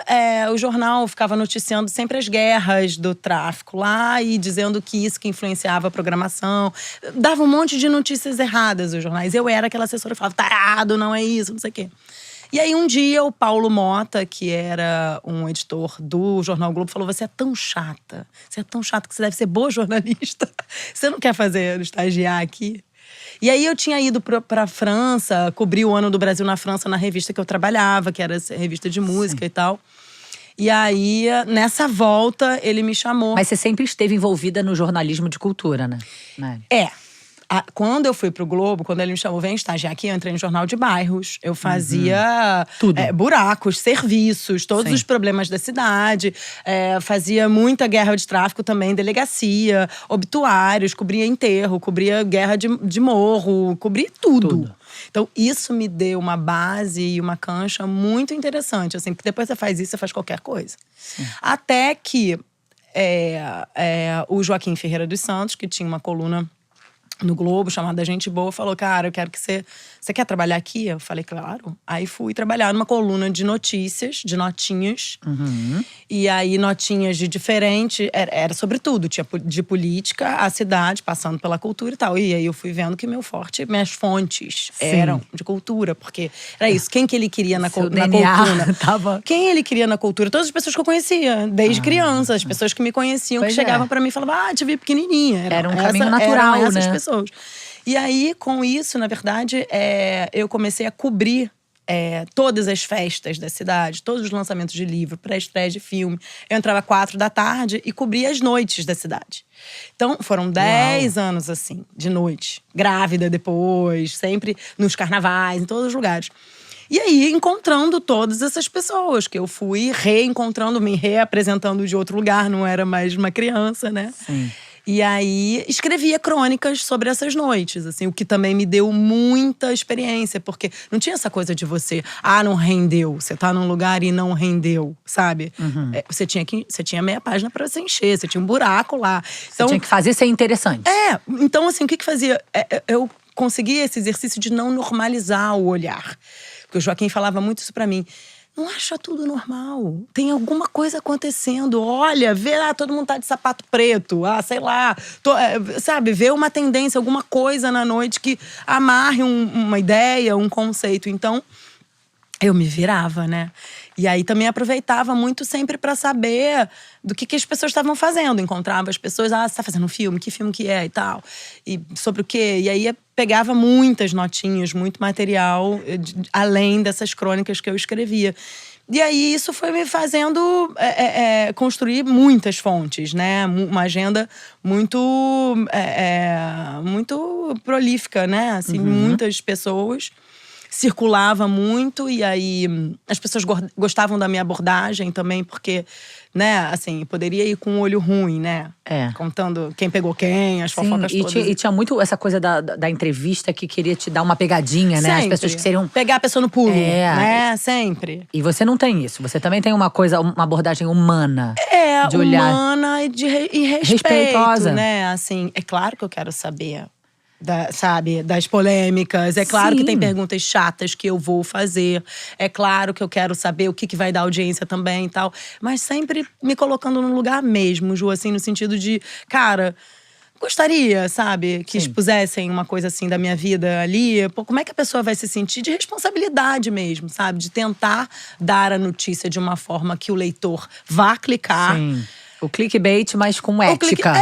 o jornal ficava noticiando sempre as guerras do tráfico lá e dizendo que isso que influenciava a programação. Dava um monte de notícias erradas os jornais. Eu era aquela assessora que falava, tarado, não é isso, não sei o quê. E aí um dia o Paulo Mota, que era um editor do Jornal Globo, falou, você é tão chata que você deve ser boa jornalista. Você não quer estagiar aqui? E aí eu tinha ido pra França, cobri o Ano do Brasil na França, na revista que eu trabalhava, que era essa revista de música e tal. E aí, nessa volta, ele me chamou. Mas você sempre esteve envolvida no jornalismo de cultura, né? Quando eu fui pro Globo, quando ele me chamou, vem estagiar aqui, eu entrei no Jornal de Bairros. Eu fazia tudo. Buracos, serviços, todos os problemas da cidade. Fazia muita guerra de tráfico também, delegacia, obituários, cobria enterro, cobria guerra de morro, cobria tudo. Então, isso me deu uma base e uma cancha muito interessante, assim, porque depois você faz isso, você faz qualquer coisa. Até que o Joaquim Ferreira dos Santos, que tinha uma coluna no Globo, chamada Gente Boa, falou, cara, eu quero que você quer trabalhar aqui? Eu falei, claro. Aí fui trabalhar numa coluna de notícias, de notinhas. E aí, notinhas de diferente, era sobre tudo. Tinha de política, a cidade, passando pela cultura e tal. E aí eu fui vendo que minhas fontes eram de cultura. Porque era isso, quem que ele queria na cultura? Quem ele queria na cultura? Todas as pessoas que eu conhecia, desde criança. As pessoas que me conheciam, que chegavam pra mim e falavam, te vi pequenininha. Era um caminho natural, eram essas né? pessoas. E aí, com isso, na verdade, eu comecei a cobrir todas as festas da cidade, todos os lançamentos de livro, pré-estreia de filme. Eu entrava 4 da tarde e cobria as noites da cidade. Então, foram 10 anos, assim, de noite. Grávida depois, sempre nos carnavais, em todos os lugares. E aí, encontrando todas essas pessoas que eu fui reencontrando, me reapresentando de outro lugar, não era mais uma criança, né? Sim. E aí, escrevia crônicas sobre essas noites, assim, o que também me deu muita experiência, porque não tinha essa coisa de você, não rendeu, você tá num lugar e não rendeu, sabe? Você tinha meia página pra você encher, você tinha um buraco lá. Então, você tinha que fazer ser interessante. Então assim, o que fazia? Eu consegui esse exercício de não normalizar o olhar. Porque o Joaquim falava muito isso pra mim. Não acha tudo normal. Tem alguma coisa acontecendo. Olha, vê lá, todo mundo tá de sapato preto. Sei lá. Sabe, vê uma tendência, alguma coisa na noite que amarre uma ideia, um conceito. Então, eu me virava, né? E aí também aproveitava muito sempre pra saber do que as pessoas estavam fazendo. Encontrava as pessoas, você tá fazendo um filme? Que filme que é e tal? E sobre o quê? E aí pegava muitas notinhas, muito material, além dessas crônicas que eu escrevia. E aí isso foi me fazendo construir muitas fontes, né? Uma agenda muito prolífica, né? Assim, muitas pessoas. Circulava muito e aí as pessoas gostavam da minha abordagem também, porque, né, assim, poderia ir com um olho ruim, né? Contando quem pegou quem, as fofocas todas. E tinha muito essa coisa da entrevista que queria te dar uma pegadinha, né? As pessoas que seriam… Pegar a pessoa no pulo, né? Sempre. E você não tem isso, você também tem uma abordagem humana. De olhar. Humana e respeitosa, né? Assim, é claro que eu quero saber… das polêmicas. É claro que tem perguntas chatas que eu vou fazer. É claro que eu quero saber o que vai dar audiência também e tal. Mas sempre me colocando no lugar mesmo, Ju, assim, no sentido de… Cara, gostaria, sabe? Que expusessem uma coisa assim da minha vida ali. Pô, como é que a pessoa vai se sentir? De responsabilidade mesmo, sabe? De tentar dar a notícia de uma forma que o leitor vá clicar. Sim. O clickbait, mas com ética.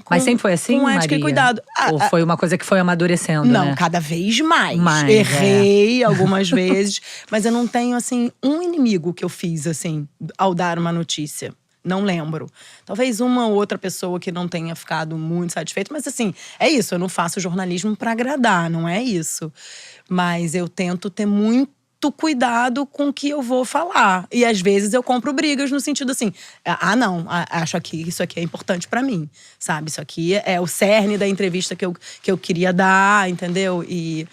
Mas sempre foi assim, com ética Maria? E cuidado. Ou foi uma coisa que foi amadurecendo, não, né? cada vez mais. Errei algumas vezes. Mas eu não tenho, assim, um inimigo que eu fiz, assim, ao dar uma notícia. Não lembro. Talvez uma ou outra pessoa que não tenha ficado muito satisfeita. Mas assim, é isso. Eu não faço jornalismo para agradar, não é isso. Mas eu tento ter muito cuidado com o que eu vou falar. E às vezes eu compro brigas no sentido assim, não, acho que isso aqui é importante pra mim, sabe? Isso aqui é o cerne da entrevista que eu queria dar, entendeu? E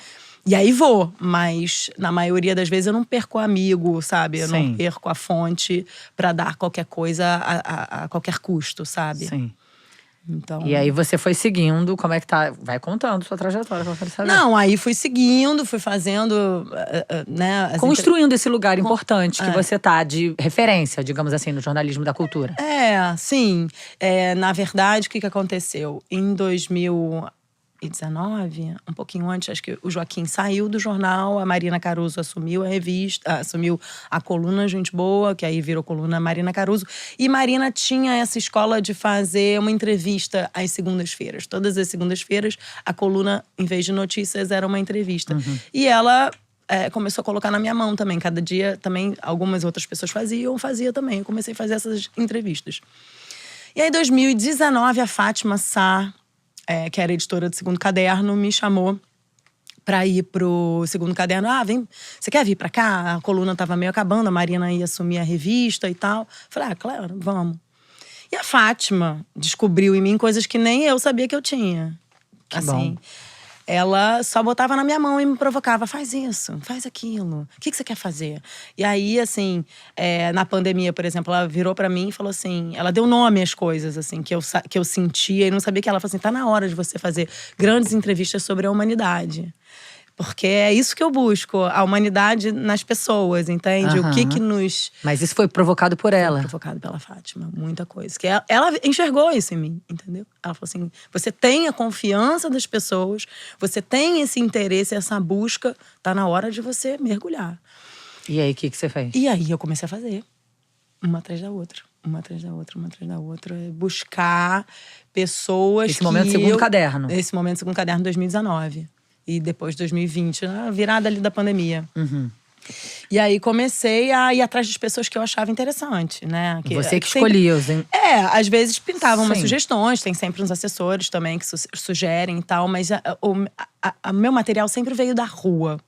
aí vou, mas na maioria das vezes eu não perco o amigo, sabe? Eu não perco a fonte pra dar qualquer coisa a qualquer custo, sabe? Sim. Então... E aí você foi seguindo, como é que tá? Vai contando sua trajetória, que eu quero saber. Não, aí fui seguindo, fui fazendo, né… Construindo esse lugar importante que você tá, de referência, digamos assim, no jornalismo da cultura. Sim. Na verdade, o que aconteceu? Em 2019, um pouquinho antes, acho que o Joaquim saiu do jornal, a Marina Caruso assumiu a revista, assumiu a coluna Gente Boa, que aí virou coluna Marina Caruso. E Marina tinha essa escola de fazer uma entrevista às segundas-feiras. Todas as segundas-feiras, a coluna, em vez de notícias, era uma entrevista. E ela começou a colocar na minha mão também. Cada dia, também, algumas outras pessoas fazia também. Eu comecei a fazer essas entrevistas. E aí, em 2019, a Fátima Sá, que era editora do Segundo Caderno, me chamou pra ir pro Segundo Caderno. Vem, você quer vir pra cá? A coluna tava meio acabando, a Marina ia assumir a revista e tal. Falei, claro, vamos. E a Fátima descobriu em mim coisas que nem eu sabia que eu tinha. Assim, ela só botava na minha mão e me provocava. Faz isso, faz aquilo. O que você quer fazer? E aí, assim, na pandemia, por exemplo, ela virou pra mim e falou assim… Ela deu nome às coisas, assim, que eu sentia e não sabia que ela falou assim… Tá na hora de você fazer grandes entrevistas sobre a humanidade. Porque é isso que eu busco, a humanidade nas pessoas, entende? O que nos… Mas isso foi provocado por ela. Foi provocado pela Fátima, muita coisa. Que ela enxergou isso em mim, entendeu? Ela falou assim, você tem a confiança das pessoas, você tem esse interesse, essa busca, tá na hora de você mergulhar. E aí, o que você fez? E aí eu comecei a fazer, uma atrás da outra. Uma atrás da outra, uma atrás da outra. Buscar pessoas Esse momento, Segundo Caderno. Esse momento, Segundo Caderno, 2019. E depois, 2020, na virada ali da pandemia. E aí, comecei a ir atrás das pessoas que eu achava interessante, né? Você que escolhia os… às vezes pintavam umas sugestões. Tem sempre uns assessores também que sugerem e tal. Mas o meu material sempre veio da rua.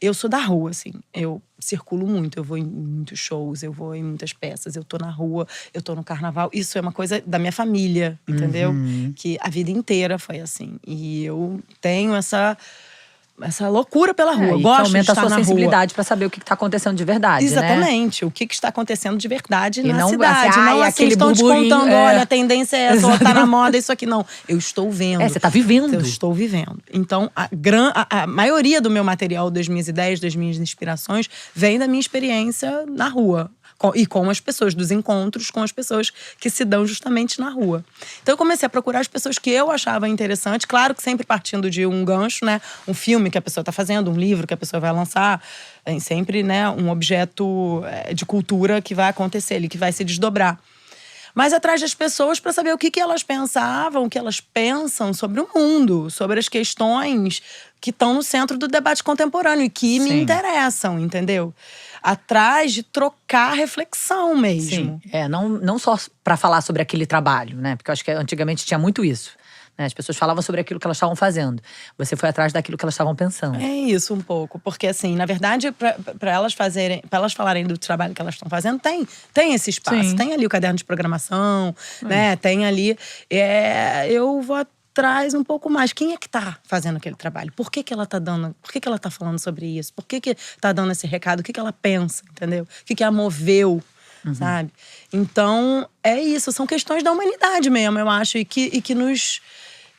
Eu sou da rua, assim. Eu circulo muito, eu vou em muitos shows, eu vou em muitas peças. Eu tô na rua, eu tô no carnaval. Isso é uma coisa da minha família, entendeu? Que a vida inteira foi assim. E eu tenho essa loucura pela rua. Eu gosto de estar na rua. Aumenta a sua sensibilidade pra saber o que tá acontecendo de verdade, Exatamente. Né? O que está acontecendo de verdade e na não, cidade. Assim, não assim, estão te contando, olha, a tendência é essa, tá na moda, isso aqui. Não, eu estou vendo. Você tá vivendo. Eu estou vivendo. Então, a maioria do meu material, das minhas ideias, das minhas inspirações, vem da minha experiência na rua. E com as pessoas, dos encontros com as pessoas que se dão justamente na rua. Então eu comecei a procurar as pessoas que eu achava interessante, claro que sempre partindo de um gancho, né? Um filme que a pessoa está fazendo, um livro que a pessoa vai lançar, sempre, né, um objeto de cultura que vai acontecer ali, que vai se desdobrar. Mas atrás das pessoas para saber o que elas pensavam, o que elas pensam sobre o mundo, sobre as questões que estão no centro do debate contemporâneo e que me interessam, entendeu? Atrás de trocar reflexão mesmo. Sim. Não só para falar sobre aquele trabalho, né? Porque eu acho que antigamente tinha muito isso. Né? As pessoas falavam sobre aquilo que elas estavam fazendo. Você foi atrás daquilo que elas estavam pensando. É isso um pouco. Porque assim, na verdade, para elas falarem do trabalho que elas estão fazendo, tem esse espaço. Sim. Tem ali o caderno de programação, né? Tem ali… eu vou traz um pouco mais. Quem é que tá fazendo aquele trabalho? Por que ela tá dando… Por que ela tá falando sobre isso? Por que tá dando esse recado? O que ela pensa, entendeu? O que a moveu, sabe? Então, é isso. São questões da humanidade mesmo, eu acho. E que nos…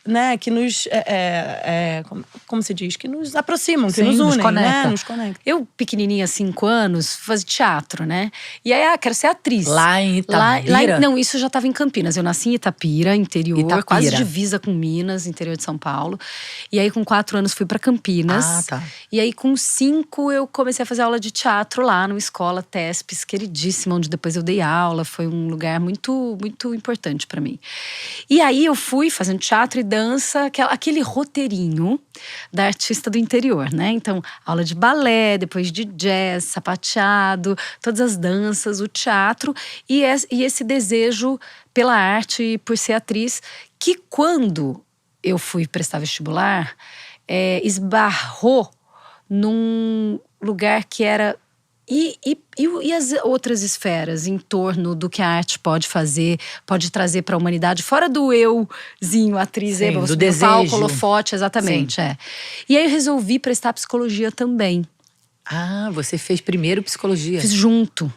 Né, que nos… como se diz? Que nos aproximam, que nos unem, né? Nos conectam. Eu, pequenininha, 5 anos, fazia teatro, né? E aí, quero ser atriz. Lá em Itapira? Não, isso já estava em Campinas. Eu nasci em Itapira, interior. Quase divisa com Minas, interior de São Paulo. E aí, com 4 anos, fui pra Campinas. Tá. E aí, com 5, eu comecei a fazer aula de teatro lá, numa escola Tespes, queridíssima, onde depois eu dei aula. Foi um lugar muito, muito importante pra mim. E aí, eu fui fazendo teatro e dança, aquele roteirinho da artista do interior, né? Então, aula de balé, depois de jazz, sapateado, todas as danças, o teatro e esse desejo pela arte e por ser atriz, que quando eu fui prestar vestibular, esbarrou num lugar que era… E as outras esferas em torno do que a arte pode fazer, pode trazer para a humanidade, fora do euzinho, atriz, Sim, do do desejo. palco, holofote, exatamente. E aí eu resolvi prestar psicologia também. Ah, você fez primeiro psicologia. Fiz junto.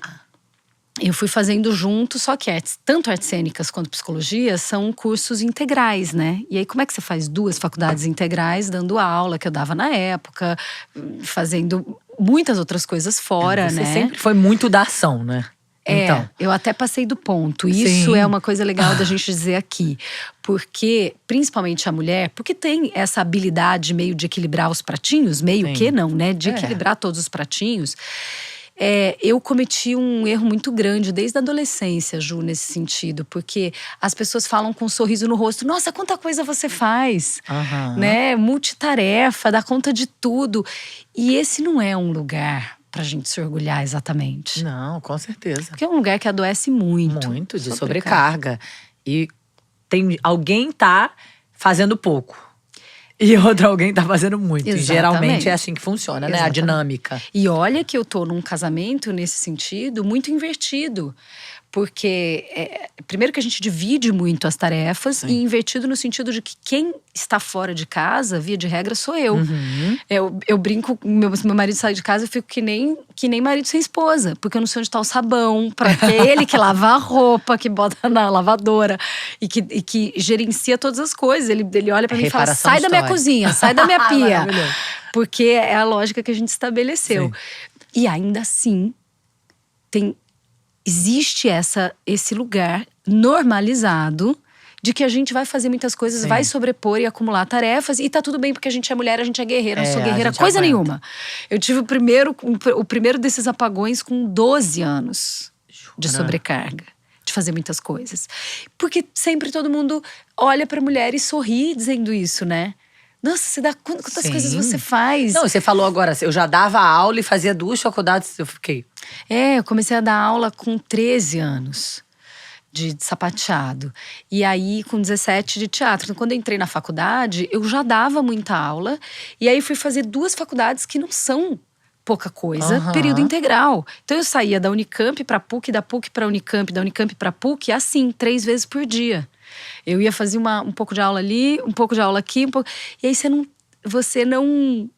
Eu fui fazendo junto, só que tanto artes cênicas quanto psicologia são cursos integrais, né? E aí como é que você faz 2 faculdades integrais, dando aula, que eu dava na época, fazendo muitas outras coisas fora, Você né? sempre foi muito da ação, né? Então. Eu até passei do ponto. Isso Sim. é uma coisa legal da gente dizer aqui. Porque, principalmente a mulher, porque tem essa habilidade meio de equilibrar os pratinhos, meio Sim. que não, né? De equilibrar todos os pratinhos. Eu cometi um erro muito grande desde a adolescência, Ju, nesse sentido. Porque as pessoas falam com um sorriso no rosto. Nossa, quanta coisa você faz! Né? Multitarefa, dá conta de tudo. E esse não é um lugar pra gente se orgulhar exatamente. Não, com certeza. Porque é um lugar que adoece muito. Muito, de sobrecarga. E alguém tá fazendo pouco. E alguém tá fazendo muito. E geralmente é assim que funciona, né? A dinâmica. E olha que eu tô num casamento, nesse sentido, muito invertido. Porque, primeiro que a gente divide muito as tarefas. E invertido no sentido de que quem está fora de casa, via de regra, sou eu. Eu brinco, meu marido sai de casa, eu fico que nem marido sem esposa. Porque eu não sei onde está o sabão. Porque é ele que lava a roupa, que bota na lavadora. E que gerencia todas as coisas. Ele olha pra mim e fala, sai da minha cozinha, sai da minha pia. Porque é a lógica que a gente estabeleceu. Sim. E ainda assim, existe esse lugar normalizado de que a gente vai fazer muitas coisas, vai sobrepor e acumular tarefas. E tá tudo bem, porque a gente é mulher, a gente é guerreira. Eu não sou guerreira coisa nenhuma. Eu tive o primeiro desses apagões com 12 anos de sobrecarga. De fazer muitas coisas. Porque sempre todo mundo olha pra mulher e sorri dizendo isso, né? Nossa, você dá quantas coisas você faz? Não, você falou agora, eu já dava aula e fazia 2 faculdades, eu fiquei… Eu comecei a dar aula com 13 anos de sapateado. E aí, com 17 de teatro. Então, quando eu entrei na faculdade, eu já dava muita aula. E aí, fui fazer 2 faculdades que não são pouca coisa, período integral. Então, eu saía da Unicamp pra PUC, da PUC pra Unicamp, da Unicamp pra PUC, assim, 3 vezes por dia. Eu ia fazer um pouco de aula ali, um pouco de aula aqui, e aí você não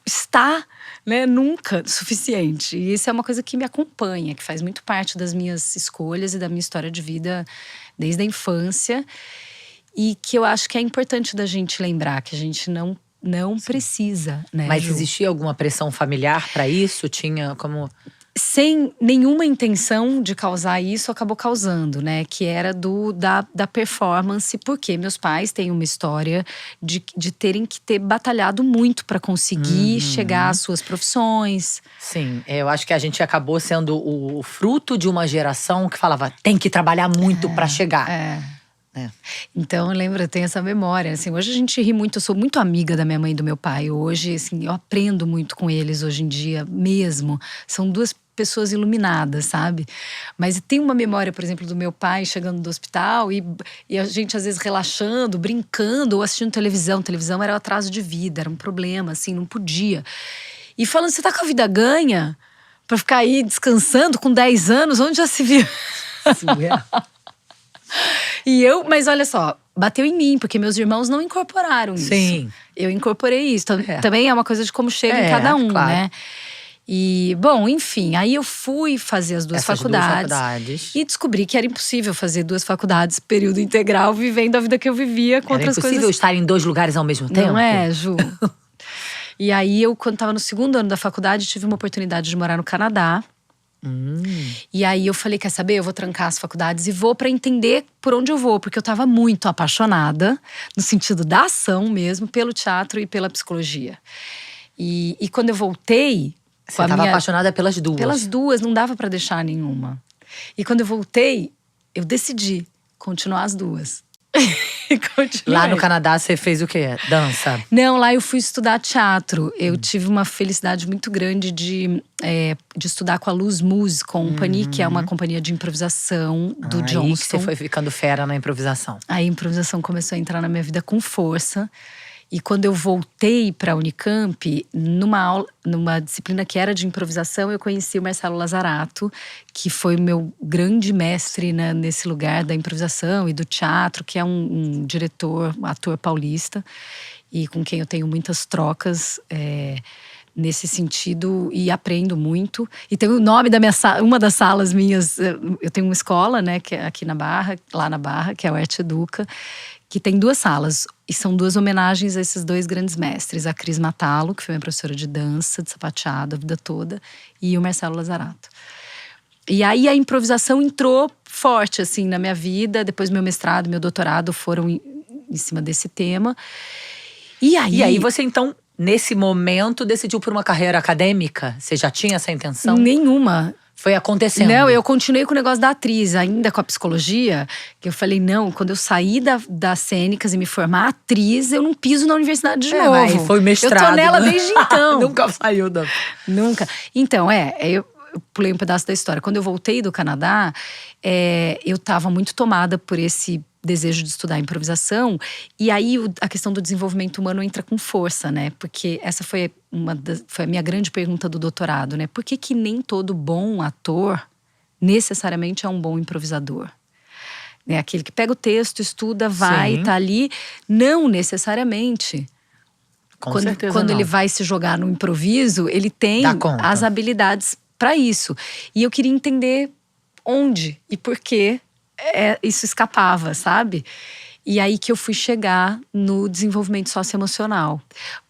está, né, nunca suficiente. E isso é uma coisa que me acompanha, que faz muito parte das minhas escolhas e da minha história de vida desde a infância. E que eu acho que é importante da gente lembrar que a gente não precisa, né, Mas Ju? existia alguma pressão familiar pra isso? Tinha como… Sem nenhuma intenção de causar isso, acabou causando, né? Que era da performance, porque meus pais têm uma história de terem que ter batalhado muito para conseguir chegar às suas profissões. Sim, eu acho que a gente acabou sendo o fruto de uma geração que falava tem que trabalhar muito pra chegar. Então, eu lembro, eu tenho essa memória. Assim, hoje a gente ri muito, eu sou muito amiga da minha mãe e do meu pai. Hoje, assim, eu aprendo muito com eles hoje em dia mesmo. São 2 pessoas iluminadas, sabe? Mas tem uma memória, por exemplo, do meu pai chegando do hospital e a gente às vezes relaxando, brincando ou assistindo televisão. Televisão era o atraso de vida, era um problema, assim, não podia. E falando, você tá com a vida ganha? Pra ficar aí descansando com 10 anos? Onde já se viu? Mas olha só, bateu em mim, porque meus irmãos não incorporaram isso. Sim. Eu incorporei isso. Também é uma coisa de como chega em cada um, claro. né? E, bom, enfim, aí eu fui fazer as 2 faculdades. E descobri que era impossível fazer 2 faculdades, período integral, vivendo a vida que eu vivia com outras coisas. Era impossível estar em 2 lugares ao mesmo tempo? Não é, Ju? E aí, quando estava no 2º ano da faculdade, tive uma oportunidade de morar no Canadá. E aí eu falei, quer saber? Eu vou trancar as faculdades e vou pra entender por onde eu vou. Porque eu tava muito apaixonada, no sentido da ação mesmo, pelo teatro e pela psicologia. E quando eu voltei… Você estava apaixonada pelas 2? Pelas 2, não dava pra deixar nenhuma. E quando eu voltei, eu decidi continuar as 2. Lá no Canadá, você fez o quê? Dança? Não, lá eu fui estudar teatro. Eu tive uma felicidade muito grande de estudar com a Luz Music Company, que é uma companhia de improvisação do Aí Johnston. que você foi ficando fera na improvisação. Aí a improvisação começou a entrar na minha vida com força. E quando eu voltei para a Unicamp, numa disciplina que era de improvisação, eu conheci o Marcelo Lazarato, que foi o meu grande mestre, né, nesse lugar da improvisação e do teatro, que é um diretor, um ator paulista, e com quem eu tenho muitas trocas nesse sentido e aprendo muito. E tem o nome da minha uma das salas minhas, eu tenho uma escola, né, que é aqui na Barra, lá na Barra, que é o Arte Educa, que tem 2 salas, e são 2 homenagens a esses 2 grandes mestres. A Cris Matalo, que foi minha professora de dança, de sapateado a vida toda, e o Marcelo Lazarato. E aí a improvisação entrou forte, assim, na minha vida. Depois meu mestrado, meu doutorado foram em cima desse tema. E aí você, então, nesse momento, decidiu por uma carreira acadêmica? Você já tinha essa intenção? Nenhuma. Foi acontecendo? Não, eu continuei com o negócio da atriz, ainda com a psicologia. Que eu falei, não, quando eu sair das cênicas e me formar atriz, eu não piso na universidade de novo. Mas foi mestrado. Eu tô nela desde então. Nunca saiu da… Nunca. Então, eu pulei um pedaço da história. Quando eu voltei do Canadá, eu estava muito tomada por esse desejo de estudar improvisação. E aí a questão do desenvolvimento humano entra com força, né? Porque essa foi a minha grande pergunta do doutorado, né? Por que nem todo bom ator necessariamente é um bom improvisador? É aquele que pega o texto, estuda, vai, Sim. tá ali. Não necessariamente. Com certeza Quando não. ele vai se jogar no improviso, ele tem Dá conta. as habilidades para isso. E eu queria entender onde e por que isso escapava, sabe? E aí que eu fui chegar no desenvolvimento socioemocional.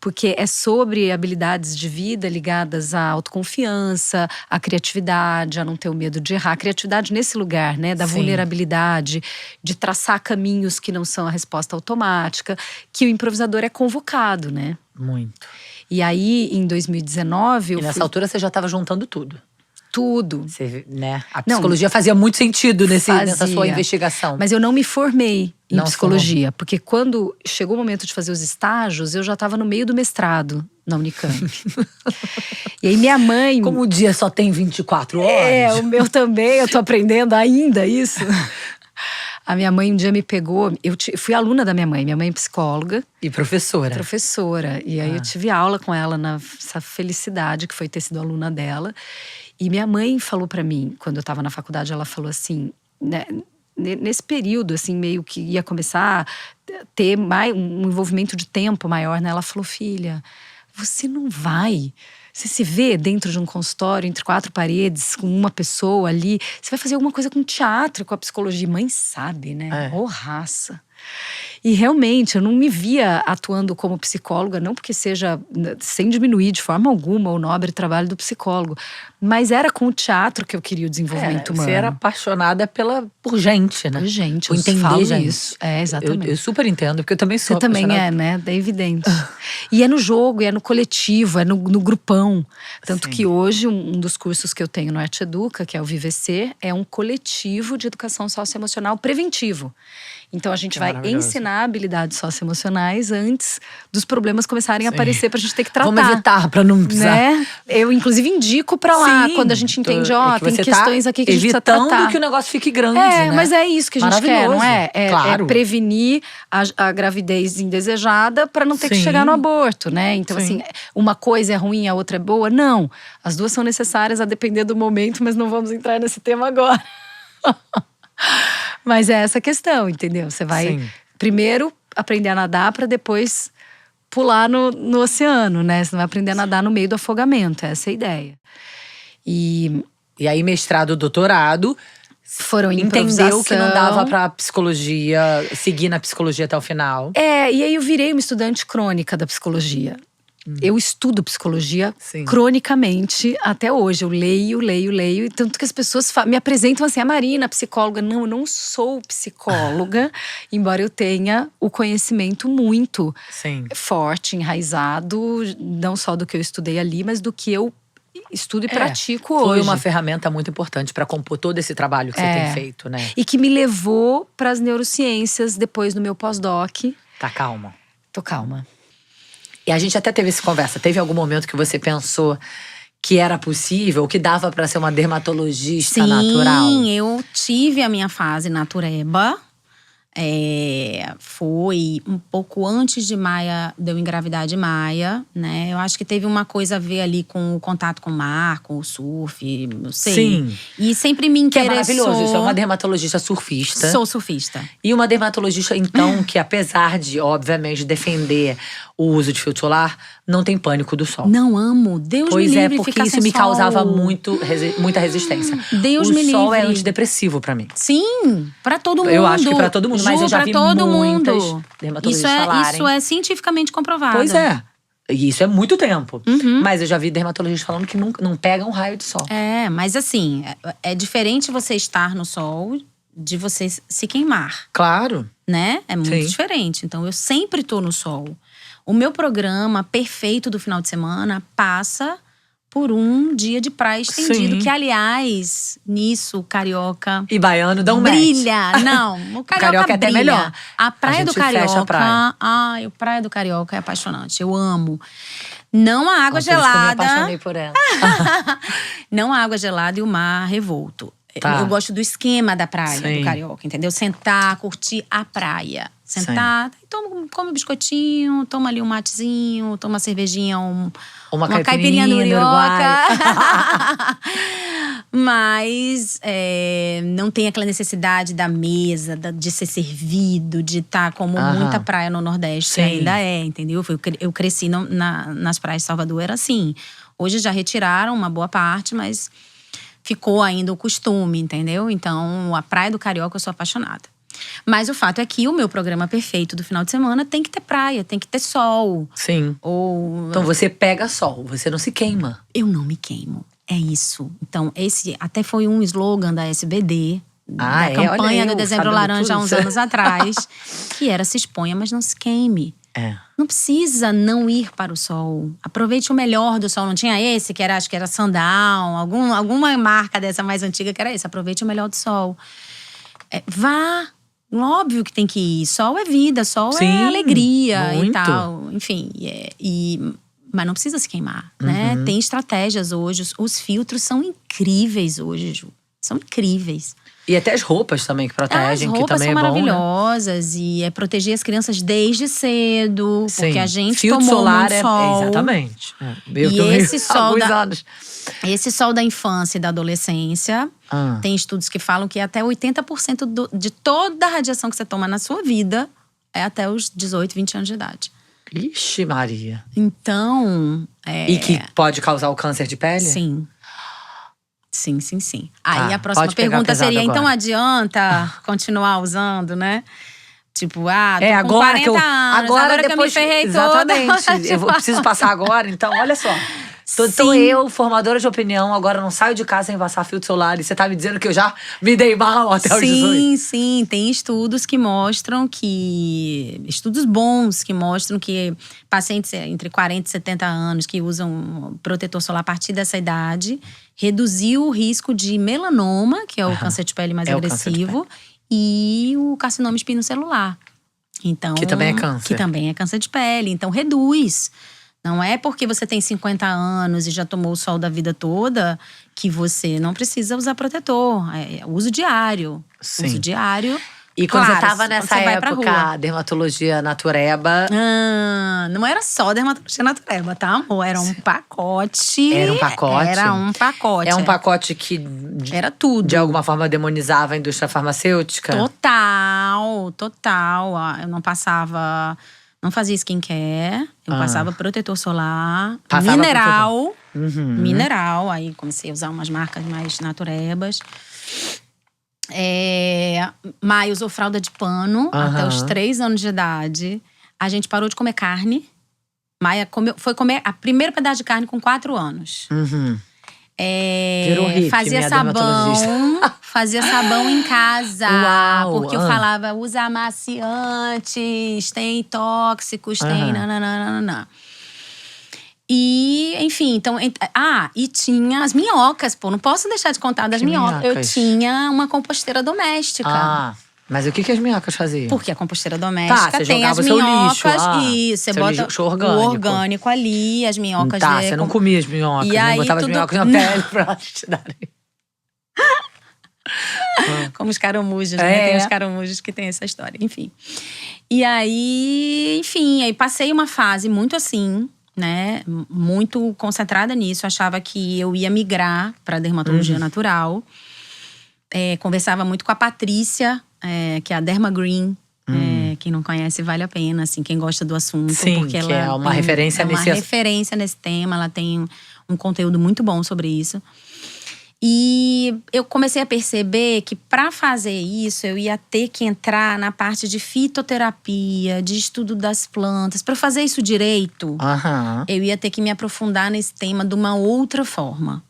Porque é sobre habilidades de vida ligadas à autoconfiança, à criatividade, a não ter o medo de errar. A criatividade nesse lugar, né? Da Sim. vulnerabilidade, de traçar caminhos que não são a resposta automática, que o improvisador é convocado, né? Muito. E aí, em 2019… E nessa altura você já estava juntando tudo. Tudo. Você, né? A Não, psicologia fazia muito sentido nessa fazia. sua investigação. Mas eu não me formei em Não psicologia. Porque quando chegou o momento de fazer os estágios, eu já estava no meio do mestrado na Unicamp. E aí minha mãe… Como o dia só tem 24 horas. o meu também, eu tô aprendendo ainda isso. A minha mãe um dia me pegou… Eu fui aluna da minha mãe é psicóloga. E professora. Professora. E aí eu tive aula com ela nessa felicidade que foi ter sido aluna dela. E minha mãe falou pra mim, quando eu tava na faculdade, ela falou assim, né, nesse período, assim, meio que ia começar a ter mais um envolvimento de tempo maior, né? Ela falou, filha, você não vai… Você se vê dentro de um consultório, entre 4 paredes, com uma pessoa ali. Você vai fazer alguma coisa com teatro, com a psicologia. Mãe sabe, né? Ô raça. E realmente, eu não me via atuando como psicóloga, não porque seja, sem diminuir de forma alguma o nobre trabalho do psicólogo, mas era com o teatro que eu queria o desenvolvimento humano. Você era apaixonada por gente, né? Por gente, por eu entender falo gente. isso. Exatamente. Eu super entendo, porque eu também sou Você também apaixonada. né? É evidente. E é no jogo, é no coletivo, é no grupão. Tanto Sim. que hoje, um dos cursos que eu tenho no Arte Educa, que é o Vivecer, é um coletivo de educação socioemocional preventivo. Então a gente vai ensinar habilidades socioemocionais antes dos problemas começarem a aparecer pra gente ter que tratar. Vamos evitar pra não precisar. Né? Eu, inclusive, indico pra lá, Sim, quando a gente entende, que tem você questões aqui que a gente precisa tratar. evitando que o negócio fique grande, né? Mas é isso que a gente quer, não é? Claro. É prevenir a gravidez indesejada pra não ter que Sim. chegar no aborto, né? Então, Sim. assim, uma coisa é ruim, a outra é boa. Não, as duas são necessárias a depender do momento, mas não vamos entrar nesse tema agora. Mas é essa questão, entendeu? Você vai Sim. primeiro aprender a nadar pra depois pular no oceano, né? Você não vai aprender a nadar no meio do afogamento, essa é a ideia. E aí, mestrado, doutorado, foram em entendeu improvisação. que não dava pra psicologia, seguir na psicologia até o final. E aí eu virei uma estudante crônica da psicologia. Eu estudo psicologia Sim. cronicamente até hoje. Eu leio. E tanto que as pessoas me apresentam assim, a Marina, psicóloga. Não, eu não sou psicóloga, embora eu tenha o conhecimento muito Sim. forte, enraizado, não só do que eu estudei ali, mas do que eu estudo e pratico Foi hoje. uma ferramenta muito importante pra compor todo esse trabalho que você tem feito, né? E que me levou para as neurociências depois no meu pós-doc. Tá calma. Tô calma. E a gente até teve essa conversa. Teve algum momento que você pensou que era possível, que dava pra ser uma dermatologista natural? Sim, eu tive a minha fase natureba. Foi um pouco antes de Maia, de eu engravidar de Maia, né? Eu acho que teve uma coisa a ver ali com o contato com o mar, com o surf, não sei. Sim. E sempre me Que é interessou. maravilhoso. Isso é uma dermatologista surfista. Sou surfista. E uma dermatologista, então, que apesar de, obviamente, defender o uso de filtro solar, não tem pânico do sol. Não amo. Deus Pois me livre porque ficar isso sem me sol. causava muita resistência. Deus o me sol é livre. antidepressivo pra mim. Sim, pra todo mundo. Eu acho que pra todo mundo, mas eu já Pra vi todo muitas mundo. dermatologistas falarem. Isso é cientificamente comprovado. Pois é. E isso é muito tempo. Uhum. Mas eu já vi dermatologistas falando que não pegam um raio de sol. Mas assim, é diferente você estar no sol de você se queimar, Claro. né? É muito Sim. diferente. Então, eu sempre tô no sol. O meu programa perfeito do final de semana passa por um dia de praia estendido. Sim. Que, aliás, nisso, carioca… E baiano dão match. Brilha! Não, o carioca é até brilha. melhor. A praia A do gente fecha a carioca… praia. Ai, a praia do carioca é apaixonante. Eu amo. Não a água Por isso que eu me gelada. apaixonei por ela. Não a água gelada e o mar revolto. Tá. Eu gosto do esquema da praia Sim. do carioca, entendeu? Sentar, curtir a praia. Sentar, come um biscoitinho, toma ali um matezinho, toma uma cervejinha, uma caipirinha do Urioca. Mas não tem aquela necessidade da mesa, de ser servido, de estar como muita praia no Nordeste Sim. ainda entendeu? Eu cresci nas praias de Salvador, era assim. Hoje já retiraram uma boa parte, mas ficou ainda o costume, entendeu? Então, a praia do Carioca eu sou apaixonada. Mas o fato é que o meu programa perfeito do final de semana tem que ter praia, tem que ter sol. Sim. Então você pega sol, você não se queima. Eu não me queimo. É isso. Então, esse até foi um slogan da SBD, da campanha do Dezembro Laranja há uns anos atrás, que era: se exponha, mas não se queime. Não precisa não ir para o sol. Aproveite o melhor do sol. Não tinha esse, que era, acho que era Sandal, alguma marca dessa mais antiga que era esse. Aproveite o melhor do sol. Vá. Óbvio que tem que ir. Sol é vida, sol é alegria muito. e tal. Enfim, mas não precisa se queimar, né? Tem estratégias hoje. Os filtros são incríveis hoje, Ju. São incríveis. E até as roupas também que protegem, As que roupas também são é bom, né? maravilhosas. E é proteger as crianças desde cedo. Sim. Porque a gente Filtro tomou solar muito sol. exatamente. Eu E tomei esse há sol alguns da- anos. Esse sol da infância e da adolescência, tem estudos que falam que até 80% de toda a radiação que você toma na sua vida é até os 18, 20 anos de idade. Ixi, Maria. Então… E que pode causar o câncer de pele? Sim. Sim. Aí a próxima pode pegar pergunta pesado seria: agora. então adianta continuar usando, né? Tipo, tô com agora 40 que eu. anos, Agora que eu me depois, ferrei exatamente. toda. Eu preciso passar agora, então, olha só. Tô eu, formadora de opinião, agora não saio de casa sem passar filtro solar. E você tá me dizendo que eu já me dei mal até os 18. Sim. Tem estudos que mostram que… Estudos bons que mostram que pacientes entre 40 e 70 anos que usam protetor solar a partir dessa idade reduziu o risco de melanoma, que é o câncer de pele mais É o câncer de agressivo, e o carcinoma espinocelular. Então, Que também é câncer. Que também é câncer de pele. Então, reduz. Não é porque você tem 50 anos e já tomou o sol da vida toda que você não precisa usar protetor. É uso diário. Sim. Uso diário. E quando Claro, você tava quando nessa você vai pra época, rua. dermatologia natureba. Não era só dermatologia natureba, tá, amor? Era um pacote. Era um pacote? Era um pacote. É um pacote que, Era tudo. de alguma forma, demonizava a indústria farmacêutica? Total. Eu não passava… Não fazia skincare. Eu passava protetor solar. Passava mineral. Uhum. Mineral. Aí comecei a usar umas marcas mais naturebas. Maia usou fralda de pano até os 3 anos de idade. A gente parou de comer carne. Maia foi comer a primeira pedaço de carne com 4 anos. Virou hippie, Fazia minha sabão. dermatologista. Fazia sabão em casa. Uau, Porque eu falava, usa amaciantes, tem tóxicos, tem nananana. E, enfim, então… e tinha as minhocas, pô. Não posso deixar de contar das minhocas. Eu tinha uma composteira doméstica. Mas o que as minhocas faziam? Porque a composteira doméstica você tem as jogava seu minhocas. lixo, e você bota lixo o orgânico ali, as minhocas… você não comia as minhocas, e né? aí, Botava as minhocas na pele pra elas te darem. Como os caramujos, né? Tem os caramujos que tem essa história, enfim. E aí, enfim, aí passei uma fase muito assim, né? Muito concentrada nisso. Achava que eu ia migrar pra dermatologia natural. Conversava muito com a Patrícia, que é a Derma Green. Quem não conhece, vale a pena, assim, quem gosta do assunto. Sim, porque que ela é uma referência nesse… uma referência nesse tema, ela tem um conteúdo muito bom sobre isso. E eu comecei a perceber que para fazer isso, eu ia ter que entrar na parte de fitoterapia, de estudo das plantas. Para fazer isso direito, eu ia ter que me aprofundar nesse tema de uma outra forma.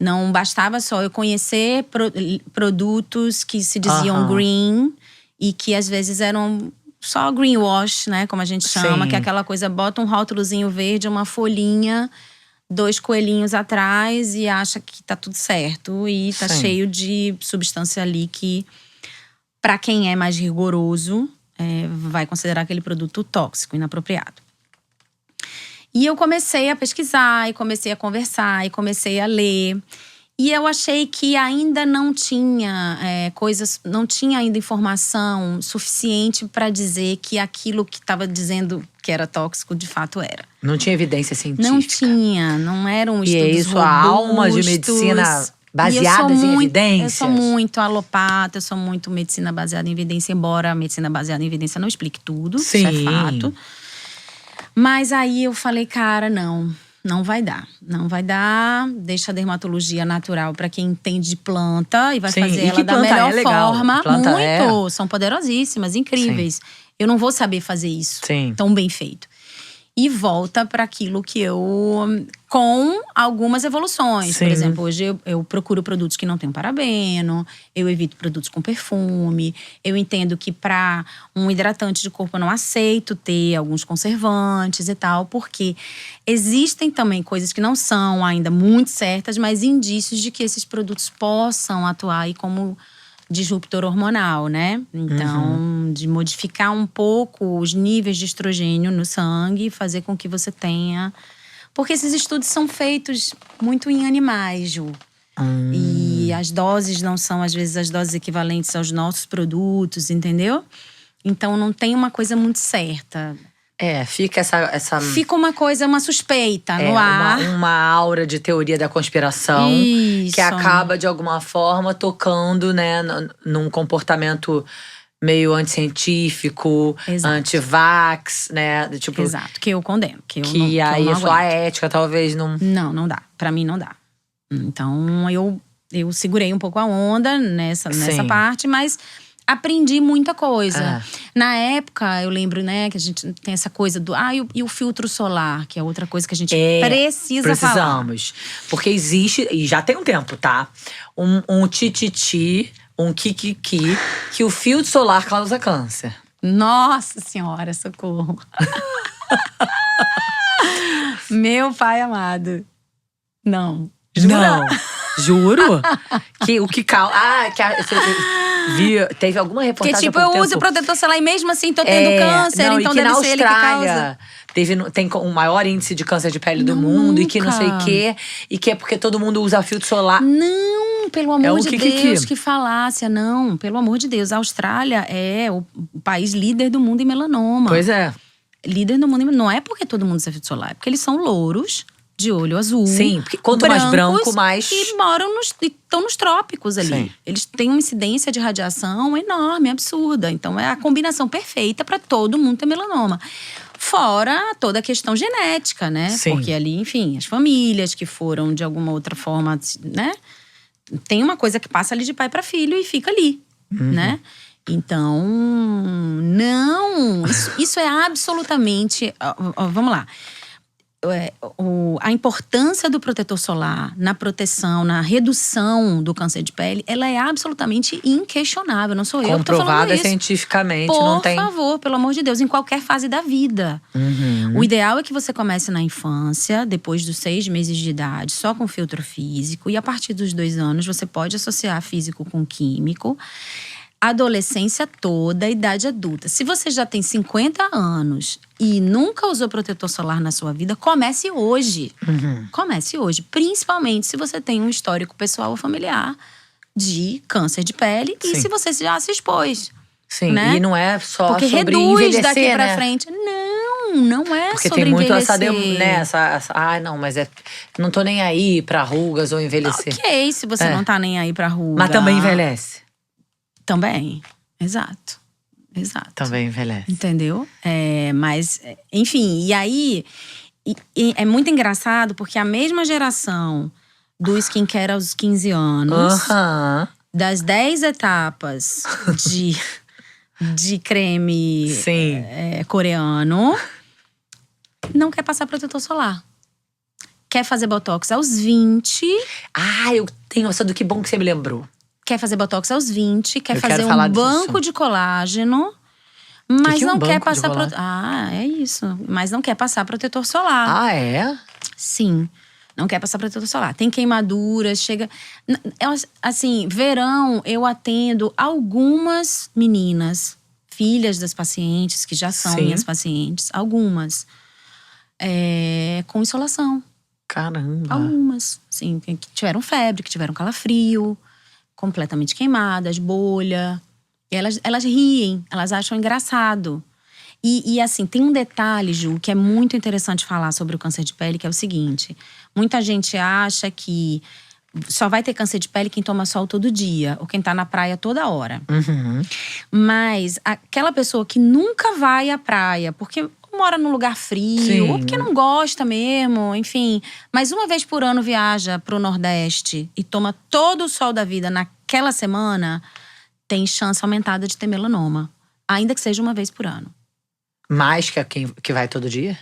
Não bastava só eu conhecer produtos que se diziam green e que às vezes eram só greenwash, né? Como a gente chama, que é aquela coisa, bota um rótulozinho verde, uma folhinha, 2 coelhinhos atrás e acha que tá tudo certo. E tá cheio de substância ali que, pra quem é mais rigoroso, vai considerar aquele produto tóxico, inapropriado. E eu comecei a pesquisar, e comecei a conversar, e comecei a ler. E eu achei que ainda não tinha não tinha ainda informação suficiente para dizer que aquilo que estava dizendo que era tóxico, de fato era. Não tinha evidência científica. Não tinha, não eram estudos robustos. E é isso, a alma de medicina baseadas em evidências. Eu sou muito alopata, eu sou muito medicina baseada em evidência, embora a medicina baseada em evidência não explique tudo, isso é fato. Mas aí eu falei, cara, não vai dar. Não vai dar. Deixa a dermatologia natural para quem entende de planta e vai fazer ela da melhor forma. Muito. São poderosíssimas, incríveis. Eu não vou saber fazer isso tão bem feito. E volta para aquilo que eu… com algumas evoluções. Por exemplo, hoje eu procuro produtos que não tenham parabeno. Eu evito produtos com perfume. Eu entendo que para um hidratante de corpo eu não aceito ter alguns conservantes e tal. Porque existem também coisas que não são ainda muito certas, mas indícios de que esses produtos possam atuar aí como disruptor hormonal, né? Então, de modificar um pouco os níveis de estrogênio no sangue e fazer com que você tenha… Porque esses estudos são feitos muito em animais, Ju. E as doses não são, às vezes, as doses equivalentes aos nossos produtos, entendeu? Então, não tem uma coisa muito certa. Fica essa… Fica uma coisa, uma suspeita no ar. Uma aura de teoria da conspiração. Isso. Que acaba, de alguma forma, tocando, né, num comportamento meio anticientífico, anti-vax, né? Tipo, exato, que eu condeno. Que aí a sua ética talvez não… Não dá. Pra mim não dá. Então, eu segurei um pouco a onda nessa parte, mas… aprendi muita coisa. Na época, eu lembro, né, que a gente tem essa coisa do… e o filtro solar, que é outra coisa que a gente precisamos falar. Porque existe, e já tem um tempo, tá? Um tititi, um kikiki, que o filtro solar causa câncer. Nossa Senhora, socorro. Meu pai amado. Não. Jura? Não. Juro? Teve alguma reportagem que tipo, eu uso protetor solar e mesmo assim tô tendo câncer, então deve ser ele que causa. Tem o maior índice de câncer de pele do mundo, e que não sei o quê. E que é porque todo mundo usa filtro solar. Não, pelo amor de Deus, que falácia. Não, pelo amor de Deus. A Austrália é o país líder do mundo em melanoma. Pois é. Líder do mundo em… Não é porque todo mundo usa filtro solar, é porque eles são louros, de olho azul. Sim, porque quanto mais branco, mais… E estão nos trópicos ali. Sim. Eles têm uma incidência de radiação enorme, absurda. Então, é a combinação perfeita para todo mundo ter melanoma. Fora toda a questão genética, né? Sim. Porque ali, enfim, as famílias que foram de alguma outra forma, né? Tem uma coisa que passa ali de pai para filho e fica ali, né? Então, não… Isso é absolutamente… Vamos lá. a importância do protetor solar na proteção, na redução do câncer de pele, ela é absolutamente inquestionável. Não sou eu que tô falando Comprovada isso. cientificamente, Por não tem… favor, pelo amor de Deus, em qualquer fase da vida. O ideal é que você comece na infância, depois dos 6 meses de idade, só com filtro físico. E a partir dos 2 anos, você pode associar físico com químico. Adolescência toda, idade adulta. Se você já tem 50 anos e nunca usou protetor solar na sua vida, comece hoje. Comece hoje. Principalmente se você tem um histórico pessoal ou familiar de câncer de pele. Sim. E se você já se expôs. Sim, né? e não é só Porque sobre reduz envelhecer, daqui pra né? frente. Não é Porque sobre tem muito envelhecer. não, mas não tô nem aí pra rugas ou envelhecer. Ok, se você não tá nem aí pra ruga. Mas também envelhece. Também, exato. Também envelhece. Entendeu? Mas, enfim, e aí… E é muito engraçado porque a mesma geração do skincare aos 15 anos… Das 10 etapas de creme coreano, não quer passar protetor solar. Quer fazer botox aos 20. Eu tenho essa do que bom que você me lembrou. Quer fazer botox aos 20, quer Eu fazer quero falar um banco disso. de colágeno, mas que é um não quer banco de passar colágeno? é isso. Mas não quer passar protetor solar. É? Sim. Não quer passar protetor solar. Tem queimaduras, chega… Assim, verão, eu atendo algumas meninas, filhas das pacientes, que já são minhas pacientes. Algumas. Com insolação. Caramba. Algumas. Sim, que tiveram febre, que tiveram calafrio. Completamente queimadas, bolha. E elas riem, elas acham engraçado. E assim, tem um detalhe, Ju, que é muito interessante falar sobre o câncer de pele, que é o seguinte. Muita gente acha que só vai ter câncer de pele quem toma sol todo dia. Ou quem tá na praia toda hora. Mas aquela pessoa que nunca vai à praia, porque mora num lugar frio, ou porque não gosta mesmo, enfim. Mas uma vez por ano viaja pro Nordeste e toma todo o sol da vida naquela semana, tem chance aumentada de ter melanoma. Ainda que seja uma vez por ano. Mais que quem que vai todo dia?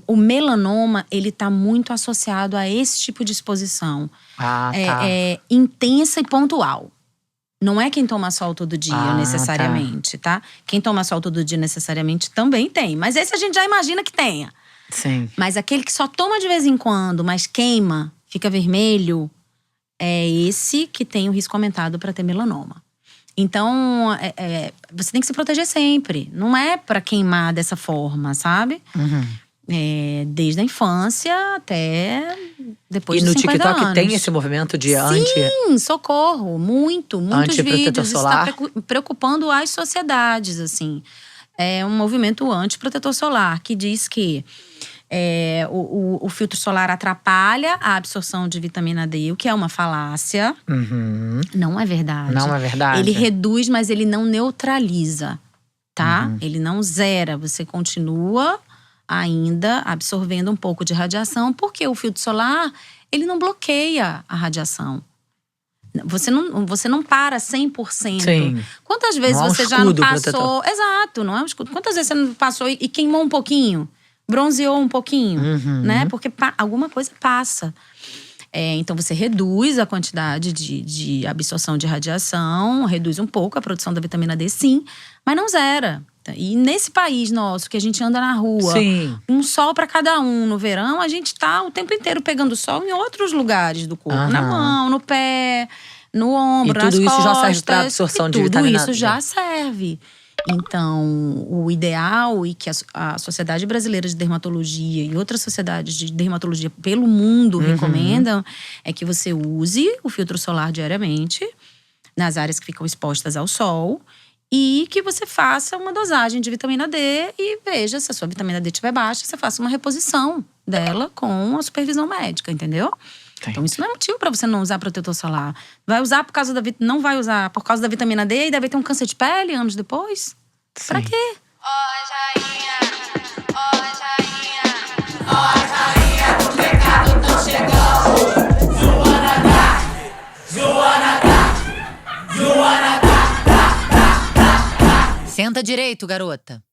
O melanoma, ele tá muito associado a esse tipo de exposição. É intensa e pontual. Não é quem toma sol todo dia, necessariamente, tá? Quem toma sol todo dia, necessariamente, também tem. Mas esse a gente já imagina que tenha. Sim. Mas aquele que só toma de vez em quando, mas queima, fica vermelho, é esse que tem o risco aumentado para ter melanoma. Então, você tem que se proteger sempre. Não é para queimar dessa forma, sabe? Desde a infância até depois dos 50 anos. E no TikTok tem esse movimento de Sim, socorro. Muitos vídeos. solar. Isso está preocupando as sociedades, assim. É um movimento anti-protetor solar, que diz que o filtro solar atrapalha a absorção de vitamina D, o que é uma falácia. Não é verdade. Não é verdade. Ele reduz, mas ele não neutraliza, tá? Ele não zera. Você continua ainda absorvendo um pouco de radiação, porque o filtro solar, ele não bloqueia a radiação. Você não para 100%. Sim. Quantas vezes não você já não passou… Exato, não é um escudo. Quantas vezes você não passou e queimou um pouquinho? Bronzeou um pouquinho, né? Porque alguma coisa passa. Então, você reduz a quantidade de absorção de radiação, reduz um pouco a produção da vitamina D, sim, mas não zera. E nesse país nosso, que a gente anda na rua, um sol para cada um no verão, a gente tá o tempo inteiro pegando sol em outros lugares do corpo. Na mão, no pé, no ombro, nas costas. E tudo isso já serve para absorção de vitamina D. Tudo isso já serve. Então, o ideal, e que a Sociedade Brasileira de Dermatologia e outras sociedades de dermatologia pelo mundo recomendam, é que você use o filtro solar diariamente, nas áreas que ficam expostas ao sol, e que você faça uma dosagem de vitamina D e veja, se a sua vitamina D estiver baixa, você faça uma reposição dela com a supervisão médica, entendeu? Então isso não é motivo para você não usar protetor solar. Vai usar por causa não vai usar por causa da vitamina D e deve ter um câncer de pele anos depois? Pra quê? O pecado não chegou. Senta direito, garota.